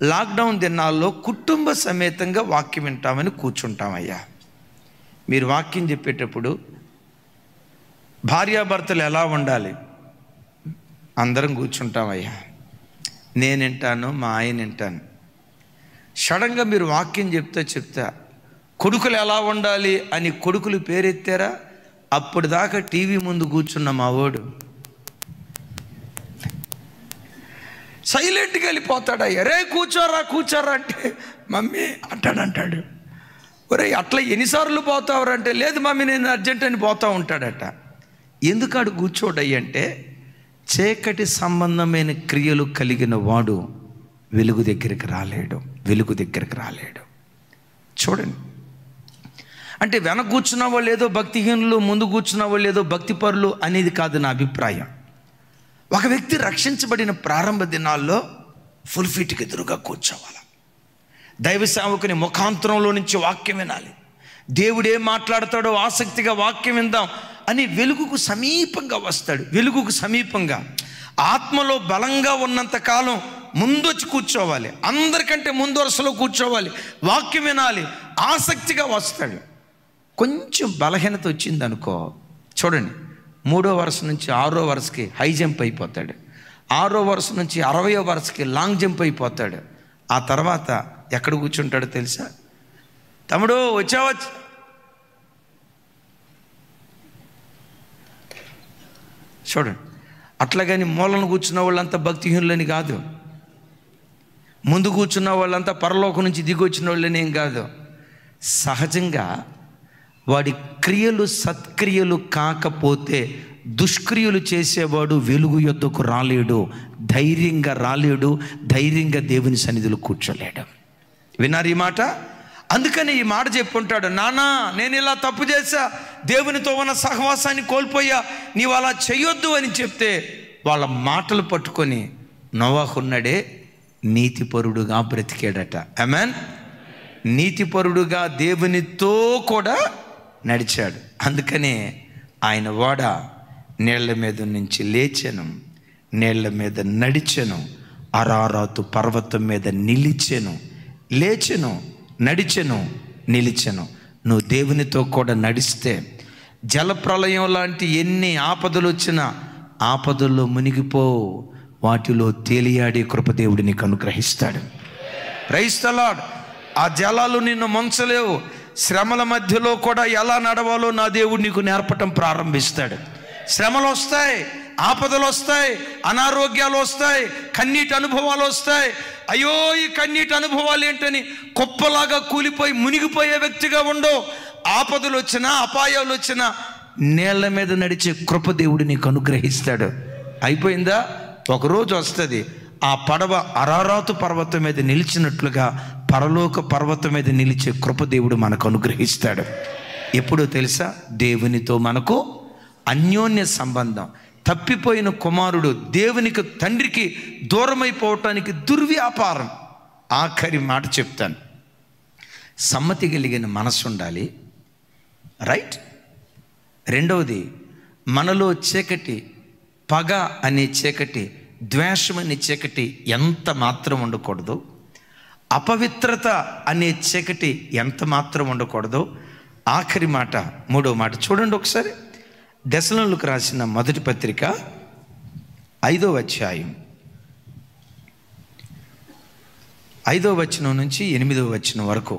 లాక్డౌన్ దినాల్లో కుటుంబ సమేతంగా వాక్యం వింటామని కూర్చుంటామయ్యా. మీరు వాక్యం చెప్పేటప్పుడు భార్యాభర్తలు ఎలా ఉండాలి, అందరం కూర్చుంటామయ్యా. నేను వింటాను, మా ఆయన వింటాను. సడన్గా మీరు వాక్యం చెప్తా కొడుకులు ఎలా ఉండాలి అని కొడుకులు పేరెత్తారా, అప్పుడు దాకా టీవీ ముందు కూర్చున్న మా వాడు సైలెంట్గా వెళ్ళిపోతాడయ్యా. రే కూర్చోరా అంటే మమ్మీ అంటాడు. ఒరే అట్లా ఎన్నిసార్లు పోతావురంటే, లేదు మమ్మీ నేను అర్జెంట్ అని పోతూ ఉంటాడట. ఎందుకాడు కూర్చోడయ్య అంటే, చీకటి సంబంధమైన క్రియలు కలిగిన వాడు వెలుగు దగ్గరికి రాలేడు. చూడండి, అంటే వెనక కూర్చున్న వాళ్ళు ఏదో భక్తిహీనులు, ముందు కూర్చున్న వాళ్ళు ఏదో భక్తిపరులు అనేది కాదు నా అభిప్రాయం. ఒక వ్యక్తి రక్షించబడిన ప్రారంభ దినాల్లో ఫుల్ ఫీట్కి ఎదురుగా కూర్చోవాలి. దైవ సేవకుని ముఖాంతరంలో నుంచి వాక్యం వినాలి. దేవుడు ఏం మాట్లాడతాడో ఆసక్తిగా వాక్యం విందాం అని వెలుగుకు సమీపంగా వస్తాడు. వెలుగుకు సమీపంగా ఆత్మలో బలంగా ఉన్నంత కాలం ముందొచ్చి కూర్చోవాలి, అందరికంటే ముందు వరుసలో కూర్చోవాలి, వాక్యం వినాలి, ఆసక్తిగా వస్తాడు. కొంచెం బలహీనత వచ్చిందనుకో, చూడండి 3వ వరుస నుంచి 6వ వరుసకి హై జంప్ అయిపోతాడు, 6వ వరుస నుంచి 60వ వరుసకి లాంగ్ జంప్ అయిపోతాడు. ఆ తర్వాత ఎక్కడ కూర్చుంటాడో తెలుసా? తమ్ముడు వచ్చావా? చూడండి, అట్లాగని మూలను కూర్చున్న వాళ్ళంతా భక్తిహీనులని కాదు, ముందు కూర్చున్న వాళ్ళంతా పరలోకం నుంచి దిగి వచ్చిన వాళ్ళని ఏం కాదు. సహజంగా వాడి క్రియలు సత్క్రియలు కాకపోతే దుష్క్రియలు చేసేవాడు వెలుగు యొద్దకు రాలేడు, ధైర్యంగా దేవుని సన్నిధిలో కూర్చోలేడు. విన్నారు ఈ మాట? అందుకని ఈ మాట చెప్పుంటాడు, నానా నేను ఇలా తప్పు చేశా, దేవునితో ఉన్న సహవాసాన్ని కోల్పోయా, నీవు అలా చెయ్యొద్దు అని చెప్తే వాళ్ళ మాటలు పట్టుకొని నోవాహున్నాడే నీతిపరుడుగా బ్రతికాడట. ఆమేన్. నీతిపరుడుగా దేవునితో కూడా నడిచాడు. అందుకనే ఆయన ఓడ నీళ్ల మీద నుంచి లేచెను, నీళ్ల మీద నడిచెను, అరారాతు పర్వతం మీద లేచెను, నడిచెను, నిలిచెను. నువ్వు దేవునితో కూడా నడిస్తే జలప్రలయం లాంటి ఎన్ని ఆపదలు వచ్చినా ఆపదల్లో మునిగిపో, వాటిలో తేలియాడే కృపదేవుడు నీకు అనుగ్రహిస్తాడు. Praise the lord. ఆ జలాలు నిన్ను ముంచలేవు. శ్రమల మధ్యలో కూడా ఎలా నడవాలో నా దేవుడు నీకు నేర్పటం ప్రారంభిస్తాడు. శ్రమలు వస్తాయి, ఆపదలు వస్తాయి, అనారోగ్యాలు వస్తాయి, కన్నీటి అనుభవాలు వస్తాయి. అయ్యో ఈ కన్నీటి అనుభవాలు ఏంటని కుప్పలాగా కూలిపోయి మునిగిపోయే వ్యక్తిగా ఉండవు. ఆపదలు వచ్చినా అపాయాలు వచ్చినా నీళ్ల మీద నడిచే కృపదేవుడు నీకు అనుగ్రహిస్తాడు. అయిపోయిందా? ఒకరోజు వస్తుంది, ఆ పడవ అరారాతు పర్వతం మీద నిలిచినట్లుగా పరలోక పర్వతం మీద నిలిచే కృప దేవుడు మనకు అనుగ్రహిస్తాడు. ఎప్పుడో తెలుసా? దేవునితో మనకు అన్యోన్య సంబంధం. తప్పిపోయిన కుమారుడు దేవునికి తండ్రికి దూరమైపోవటానికి దుర్వ్యాపారం. ఆఖరి మాట చెప్తాను, సమ్మతి కలిగిన మనసు ఉండాలి, రైట్. రెండవది, మనలో చీకటి, పగ అనే చీకటి, ద్వేషం అనే చీకటి ఎంత మాత్రం ఉండకూడదు. అపవిత్రత అనే చీకటి ఎంత మాత్రం ఉండకూడదు. ఆఖరి మాట, మూడో మాట చూడండి ఒకసారి. దెసలోనికీయులకు రాసిన మొదటి పత్రిక 5వ అధ్యాయం 5వ వచనం నుంచి 8వ వచనం వరకు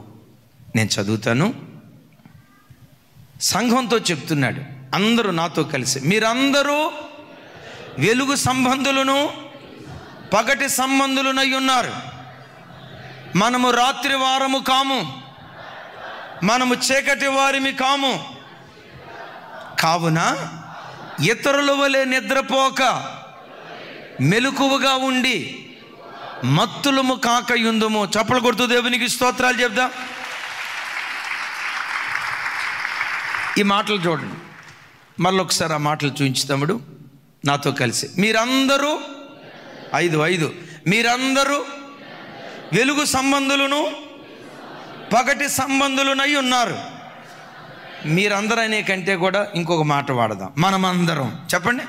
నేను చదువుతాను. సంఘంతో చెప్తున్నాడు, అందరూ నాతో కలిసి, మీరందరూ వెలుగు సంబంధులను పగటి సంబంధులనై ఉన్నారు. మనము రాత్రి వారము కాము, మనము చీకటి వారిమి కాము. కావున ఇతరుల వలె నిద్రపోక మెలకువగా ఉండి మత్తులము కాకయుందుము. చప్పలు కొడుతూ దేవునికి స్తోత్రాలు చెప్దాం. ఈ మాటలు చూడండి, మళ్ళొకసారి ఆ మాటలు చూపించుతాముడు నాతో కలిసి. మీరందరూ 5 మీరందరూ వెలుగు సంబంధులను పగటి సంబంధులనై ఉన్నారు. మీరందరూ అనే కంటే కూడా ఇంకొక మాట వాడదాం, మనమందరం. చెప్పండి.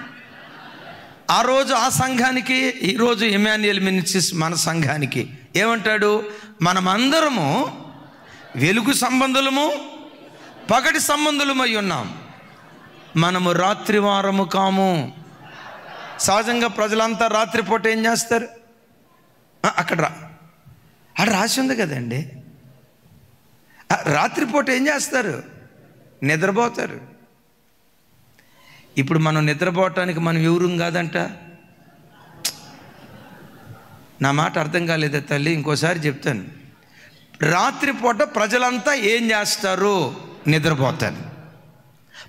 ఆ రోజు ఆ సంఘానికి, ఈరోజు ఇమాన్యుయల్ మినిస్ట్రీస్ మన సంఘానికి ఏమంటాడు? మనమందరము వెలుగు సంబంధులము పగటి సంబంధులమై ఉన్నాం. మనము రాత్రి వారము కాము. సహజంగా ప్రజలంతా రాత్రిపూట ఏం చేస్తారు? అక్కడ రాసి ఉంది కదండి, రాత్రిపూట ఏం చేస్తారు? నిద్రపోతారు. ఇప్పుడు మనం నిద్రపోవటానికి మనం ఎవరు కాదంట. నా మాట అర్థం కాలేదా తల్లి? ఇంకోసారి చెప్తాను. రాత్రిపూట ప్రజలంతా ఏం చేస్తారు? నిద్రపోతారు.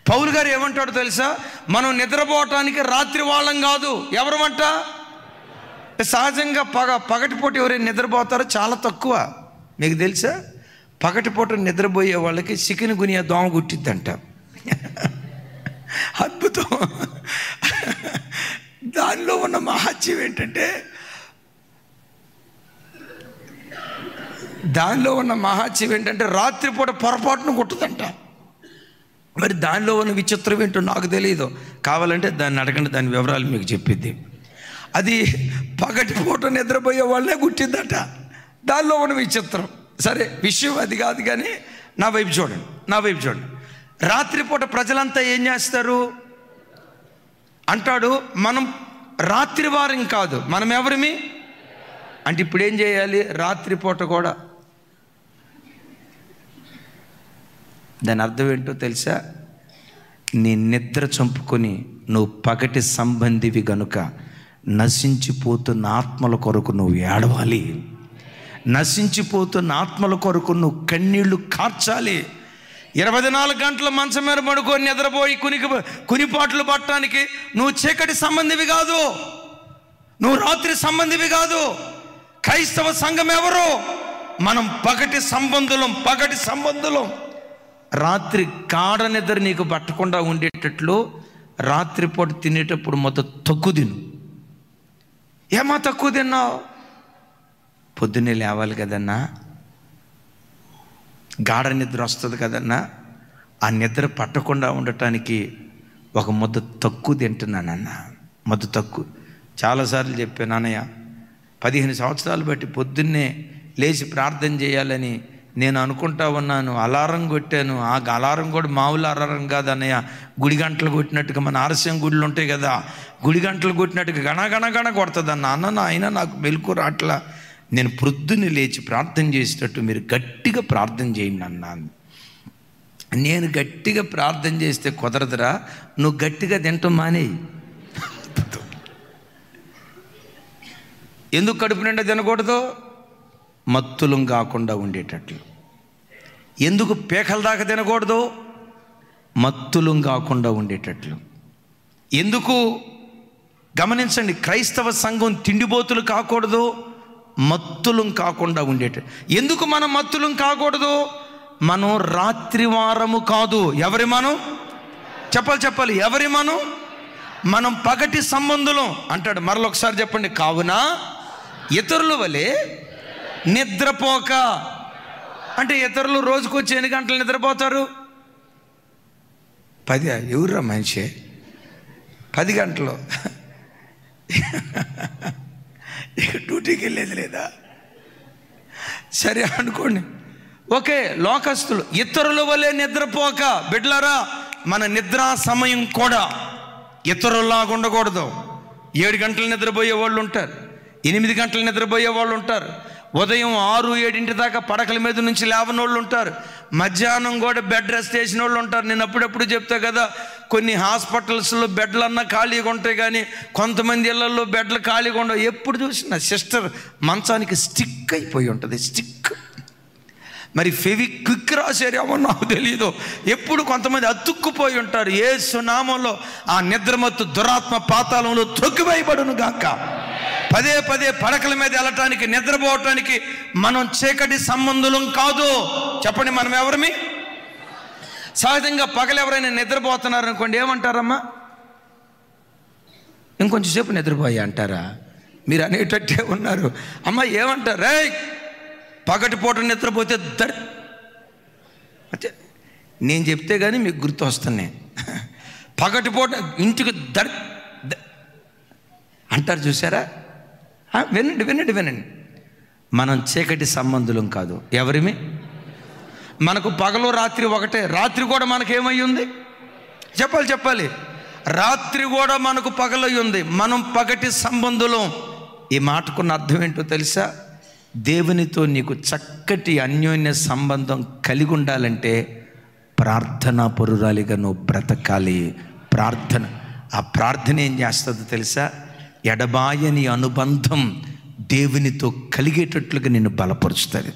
పౌలు గారు ఏమంటాడు తెలుసా? మనం నిద్రపోవటానికి రాత్రి వాళ్ళం కాదు. ఎవరమంట? సహజంగా పగటిపూట ఎవరైనా నిద్రపోతారో చాలా తక్కువ. మీకు తెలుసా? పగటిపూట నిద్రపోయే వాళ్ళకి చికెన్ గునియా దోమ గుట్టిద్దంట. అద్భుతం. దానిలో ఉన్న మహత్యం ఏంటంటే, రాత్రిపూట పొరపాటును కుట్టదంట. మరి దానిలో ఉన్న విచిత్రం ఏంటో నాకు తెలియదు. కావాలంటే దాన్ని అడగండి, దాని వివరాలు మీకు చెప్పిద్ది. అది పగటిపూట నిద్రపోయే వాళ్ళే గుట్టిందట. దానిలో ఉన్న విచిత్రం. సరే, విషయం అది కాదు, కానీ నా వైపు చూడండి. రాత్రిపూట ప్రజలంతా ఏం చేస్తారు అంటాడు? మనం రాత్రి వారం కాదు, మనం ఎవరిమి అంటే ఇప్పుడు ఏం చేయాలి? రాత్రిపూట కూడా. దాని అర్థం ఏంటో తెలుసా? నీ నిద్ర చంపుకొని నువ్వు పగటి సంబంధివి గనుక నశించిపోతున్న ఆత్మల కొరకు నువ్వు ఏడవాలి. నశించిపోతున్న ఆత్మల కొరకు నువ్వు కన్నీళ్లు కార్చాలి. 24 గంటల మంచం మీద పడుకొని నిద్రపోయి కునిపాట్లు పట్టడానికి నువ్వు చీకటి సంబంధివి కాదు, నువ్వు రాత్రి సంబంధివి కాదు. క్రైస్తవ సంఘం ఎవరు? మనం పగటి సంబంధులం. రాత్రి గాఢ నిద్ర నీకు పట్టకుండా ఉండేటట్లు రాత్రిపూట తినేటప్పుడు మొత్తం తక్కువ తిను. ఏమా తక్కువ తిన్నావు? పొద్దున్నే లేవాలి కదన్నా, గాఢ నిద్ర వస్తుంది కదన్నా. ఆ నిద్ర పట్టకుండా ఉండటానికి ఒక ముద్ద తక్కువ తింటున్నానన్నా, ముద్ద తక్కువ. చాలాసార్లు చెప్పాను అన్నయ్య, 15 సంవత్సరాలు బట్టి పొద్దున్నే లేచి ప్రార్థన చేయాలని నేను అనుకుంటా ఉన్నాను. అలారం కొట్టాను. ఆ అలారం కూడా మామూలు అలారం కాదు అన్నయ్య, గుడి గంటలు కొట్టినట్టుగా. మన ఆలస్యం గుళ్ళు ఉంటాయి కదా, గుడి గంటలు కొట్టినట్టుగా గణ కొడుతుంది అన్న. అయినా నాకు మెలకు రాట్లా. నేను ప్రొద్దుని లేచి ప్రార్థన చేసేటట్టు మీరు గట్టిగా ప్రార్థన చేయండి అన్నాను. నేను గట్టిగా ప్రార్థన చేస్తే కుదరదురా, నువ్వు గట్టిగా తింటాం మానేయి. ఎందుకు కడుపు నిండా తినకూడదు? మత్తులం కాకుండా ఉండేటట్లు. ఎందుకు పేకల దాకా తినకూడదు? మత్తులం కాకుండా ఉండేటట్లు. ఎందుకు? గమనించండి, క్రైస్తవ సంఘం తిండిబోతులు కాకూడదు. మత్తులం కాకుండా ఉండేట. ఎందుకు మనం మత్తులం కాకూడదు? మనం రాత్రివారము కాదు. ఎవరి మనం? చెప్పాలి. ఎవరి మనం పగటి సంబంధులం అంటాడు. మరొకసారి చెప్పండి. కావున ఇతరుల వలె నిద్రపోక. అంటే ఇతరులు రోజుకొచ్చి ఎన్ని గంటలు నిద్రపోతారు? 10. ఎవరురా మనిషి 10 గంటలు? ఇక డ్యూటీకి వెళ్ళేది లేదా? సరే అనుకోండి, ఓకే. లోకస్తులు ఇతరుల వలె నిద్రపోక. బిడ్డలారా, మన నిద్రా సమయం కూడా ఇతరుల్లాగా ఉండకూడదు. 7 గంటలు నిద్రపోయే వాళ్ళు ఉంటారు, 8 గంటలు నిద్రపోయే వాళ్ళు ఉంటారు, ఉదయం 6-7 దాకా పడకల మీద నుంచి లేవని వాళ్ళు ఉంటారు, మధ్యాహ్నం కూడా బెడ్ రెస్ట్ చేసిన వాళ్ళు ఉంటారు. నేను అప్పుడప్పుడు చెప్తా కదా, కొన్ని హాస్పిటల్స్లో బెడ్లన్నా ఖాళీగా ఉంటాయి, కానీ కొంతమంది ఇళ్లలో బెడ్లు ఖాళీగా ఉండవు. ఎప్పుడు చూసినా సిస్టర్ మంచానికి స్టిక్ అయిపోయి ఉంటుంది. స్టిక్ మరి ఫెవిక్విక్ రాశారేమో నాకు తెలీదు. ఎప్పుడు కొంతమంది అతుక్కుపోయి ఉంటారు. యేసు నామంలో ఆ నిద్రమత్తు దురాత్మ పాతాళంలో త్రొక్కివేయబడును గాక. పదే పడకల మీద వెళ్ళటానికి, నిద్రపోవటానికి మనం చీకటి సంబంధులం కాదు. చెప్పండి, మనం ఎవరిమి? సహజంగా పగలు ఎవరైనా నిద్రపోతున్నారు అనుకోండి, ఏమంటారమ్మా? ఇంకొంచెం సేపు నిద్రపోయా అంటారా? మీరు అనేటట్టే ఉన్నారు. అమ్మ ఏమంటారు? రే, పగటి పూట నిద్రపోతే అంటే నేను చెప్తే కానీ మీకు గుర్తు వస్తున్నాయి. పగటి పూట ఇంటికి అంటారు, చూసారా? వినండి. మనం చీకటి సంబంధులం కాదు. ఎవరిమి? మనకు పగలు రాత్రి ఒకటే. రాత్రి కూడా మనకేమై ఉంది? చెప్పాలి. రాత్రి కూడా మనకు పగలై ఉంది. మనం పగటి సంబంధులం. ఈ మాటకున్న అర్థం ఏంటో తెలుసా? దేవునితో నీకు చక్కటి అన్యోన్య సంబంధం కలిగి ఉండాలంటే ప్రార్థనా పరురాలిగా నువ్వు బ్రతకాలి. ఆ ప్రార్థన ఏం చేస్తుందో తెలుసా? ఎడబాయని అనుబంధం దేవునితో కలిగేటట్లుగా నిన్ను బలపరుస్తుంది.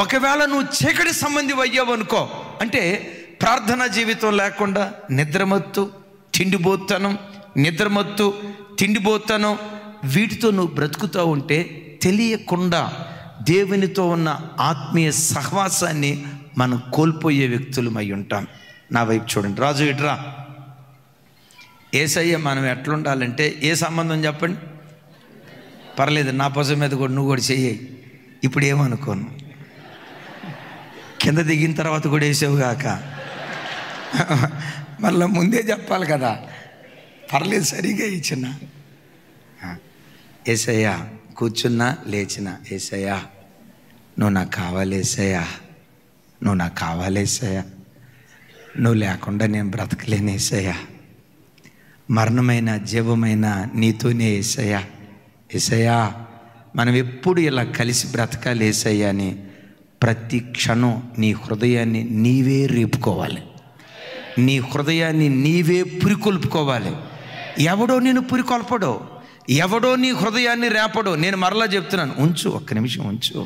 ఒకవేళ నువ్వు చీకటి సంబంధి అయ్యావనుకో, అంటే ప్రార్థనా జీవితం లేకుండా నిద్రమత్తు, తిండిపోతాను వీటితో నువ్వు బ్రతుకుతూ ఉంటే తెలియకుండా దేవునితో ఉన్న ఆత్మీయ సహవాసాన్ని మనం కోల్పోయే వ్యక్తులమై ఉంటాం. నా వైపు చూడండి. రాజు ఇట్రా. యేసయ్య మనం ఎట్లుండాలంటే, ఏ సంబంధం చెప్పండి? పర్లేదు, నా పొస మీద కూడా నువ్వు కూడా చెయ్యి. ఇప్పుడు ఏమనుకోను, కింద దిగిన తర్వాత కూడా వేసావుగాక. మళ్ళీ ముందే చెప్పాలి కదా. పర్లేదు, సరిగా ఇచ్చిన. యేసయ్యా కూర్చున్నా లేచినా, యేసయ్యా నువ్వు నాకు కావాలి, యేసయ్యా నువ్వు నాకు కావాలి, యేసయ్యా నువ్వు లేకుండా నేను బ్రతకలేను, యేసయ్యా మరణమైన జీవమైన నీతోనే, యేసయ్యా మనం ఎప్పుడు ఇలా కలిసి బ్రతకాలి యేసయ్యా అని ప్రతి క్షణం నీ హృదయాన్ని నీవే రేపుకోవాలి. నీ హృదయాన్ని నీవే పురికొల్పుకోవాలి. ఎవడో నేను పురికొల్పడో, ఎవడో నీ హృదయాన్ని రేపడో. నేను మరలా చెప్తున్నాను, ఉంచు, ఒక్క నిమిషం ఉంచు.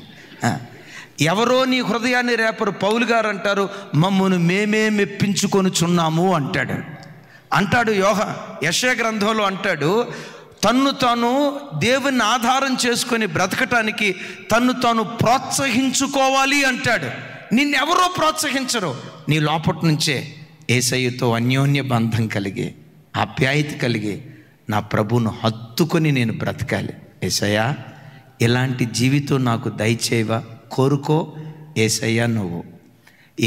ఎవరో నీ హృదయాన్ని రేపరు. పౌలు గారు అంటారు, మమ్మను మేమే మెప్పించుకొనుచున్నాము అంటాడు. యెషయా గ్రంథంలో అంటాడు, తన్ను తాను దేవుని ఆధారం చేసుకొని బ్రతకటానికి తన్ను తాను ప్రోత్సహించుకోవాలి అంటాడు. నిన్నెవరో ప్రోత్సహించరు. నీ లోపటి నుంచే యేసయ్యతో అన్యోన్య బంధం కలిగి, ఆప్యాయత కలిగి, నా ప్రభువును హత్తుకొని నేను బ్రతకాలి. యేసయ్యా ఇలాంటి జీవితం నాకు దయచేయవా? కోరుకో యేసయ్యా. నువ్వు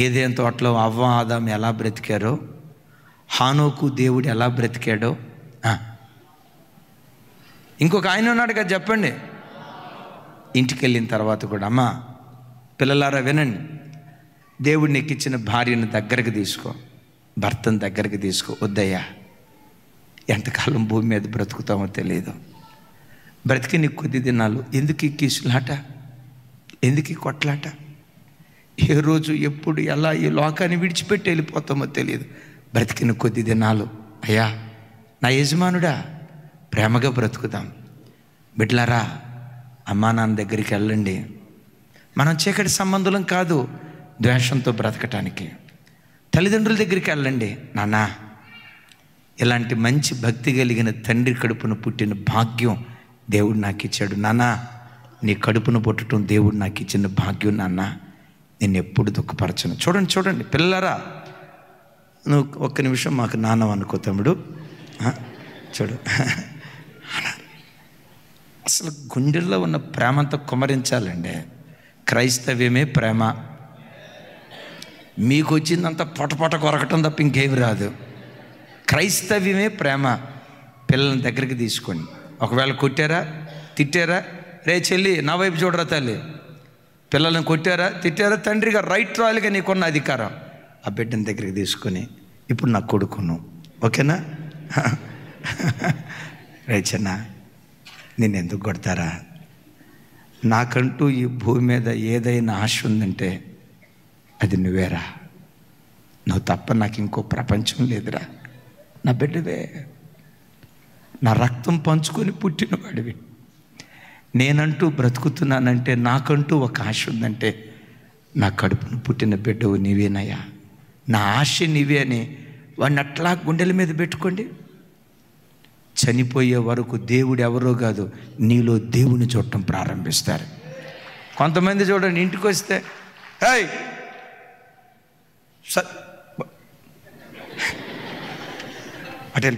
ఏదేం తోటలో అవ్వ ఆదాం ఎలా బ్రతికారో, హానోకు దేవుడు ఎలా బ్రతికాడో. ఇంకొక ఆయన ఉన్నాడు కదా, చెప్పండి. ఇంటికి వెళ్ళిన తర్వాత కూడా, అమ్మా పిల్లలారా వినండి, దేవుడు నీకు ఇచ్చిన భార్యను దగ్గరకు తీసుకో, భర్తను దగ్గరికి తీసుకో. వద్దయ్యా, ఎంతకాలం భూమి మీద బ్రతుకుతామో తెలియదు. బ్రతికి నీకు కొద్ది దినాలు. ఎందుకు ఈ కీసులాట, ఎందుకు ఈ కొట్లాట? ఏ రోజు ఎప్పుడు ఎలా ఈ లోకాన్ని విడిచిపెట్టి వెళ్ళిపోతామో తెలియదు. బ్రతికిన కొద్ది దినాలు, అయ్యా నా యజమానుడా ప్రేమగా బ్రతుకుదాం. బిడ్డలారా, అమ్మా నాన్న దగ్గరికి వెళ్ళండి. మనం చీకటి సంబంధులం కాదు ద్వేషంతో బ్రతకటానికి. తల్లిదండ్రుల దగ్గరికి వెళ్ళండి. నాన్న, ఇలాంటి మంచి భక్తి కలిగిన తండ్రి కడుపున పుట్టిన భాగ్యం దేవుడు నాకు ఇచ్చాడు. నాన్న నీ కడుపును పుట్టడం దేవుడు నాకు ఇచ్చిన భాగ్యం నాన్న, నేను ఎప్పుడు దుఃఖపరచను. చూడండి పిల్లరా, నువ్వు ఒక్క నిమిషం మాకు నాన్న అనుకో తమ్ముడు. చూడు, అసలు గుండెల్లో ఉన్న ప్రేమంతా కుమరించాలండి. క్రైస్తవ్యమే ప్రేమ. మీకు వచ్చిందంతా పొటపొట కొరకటం తప్ప ఇంకేమి రాదు. క్రైస్తవ్యమే ప్రేమ. పిల్లల్ని దగ్గరికి తీసుకోండి. ఒకవేళ కొట్టారా, తిట్టారా, రే చెల్లి నా వైపు చూడరా తల్లి, పిల్లల్ని కొట్టారా, తిట్టారా, తండ్రిగా రైట్ రాయలుగా నీకున్న అధికారం, ఆ బిడ్డని దగ్గరికి తీసుకొని, ఇప్పుడు నా కొడుకును, ఓకేనా, రే చిన్న నేను ఎందుకు కొడతారా, నాకంటూ ఈ భూమి మీద ఏదైనా ఆశ ఉందంటే అది నువ్వేరా, నువ్వు తప్ప నాకు ఇంకో ప్రపంచం లేదురా, నా బిడ్డవే, నా రక్తం పంచుకొని పుట్టినవాడివి, నేనంటూ బ్రతుకుతున్నానంటే, నాకంటూ ఒక ఆశ ఉందంటే నా కడుపును పుట్టిన బిడ్డవు నీవేనయ్యా, నా ఆశ నీవే అని వాడిని అట్లా గుండెల మీద పెట్టుకోండి. చనిపోయే వరకు దేవుడు ఎవరో కాదు, నీలో దేవుని చూడటం ప్రారంభిస్తారు. కొంతమంది చూడండి, ఇంటికి వస్తే హేయ్ అటెల్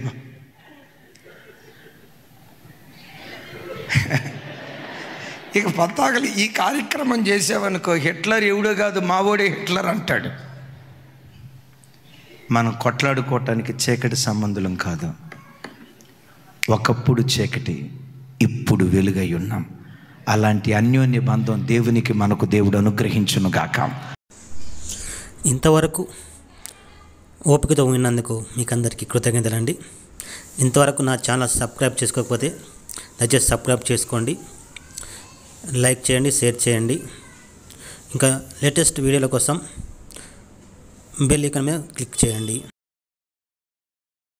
ఇక పద్దాకలు ఈ కార్యక్రమం చేసావనుకో, హిట్లర్ ఎవడో కాదు మావోడే హిట్లర్ అంటాడు. మనం కొట్లాడుకోవటానికి చీకటి సంబంధులం కాదు. ఒకప్పుడు చీకటి, ఇప్పుడు వెలుగై ఉన్నాం. అలాంటి అన్యోన్య బంధం దేవునికి మనకు దేవుడు అనుగ్రహించునుగాక. ఇంతవరకు ఓపికతో విన్నందుకు మీకు అందరికీ కృతజ్ఞతలండి. ఇంతవరకు నా ఛానల్ సబ్స్క్రైబ్ చేసుకోకపోతే దయచేసి సబ్స్క్రైబ్ చేసుకోండి, లైక్ చేయండి, షేర్ చేయండి. ఇంకా లేటెస్ట్ వీడియోల కోసం బెల్ ఐకాన్ మీద క్లిక్ చేయండి.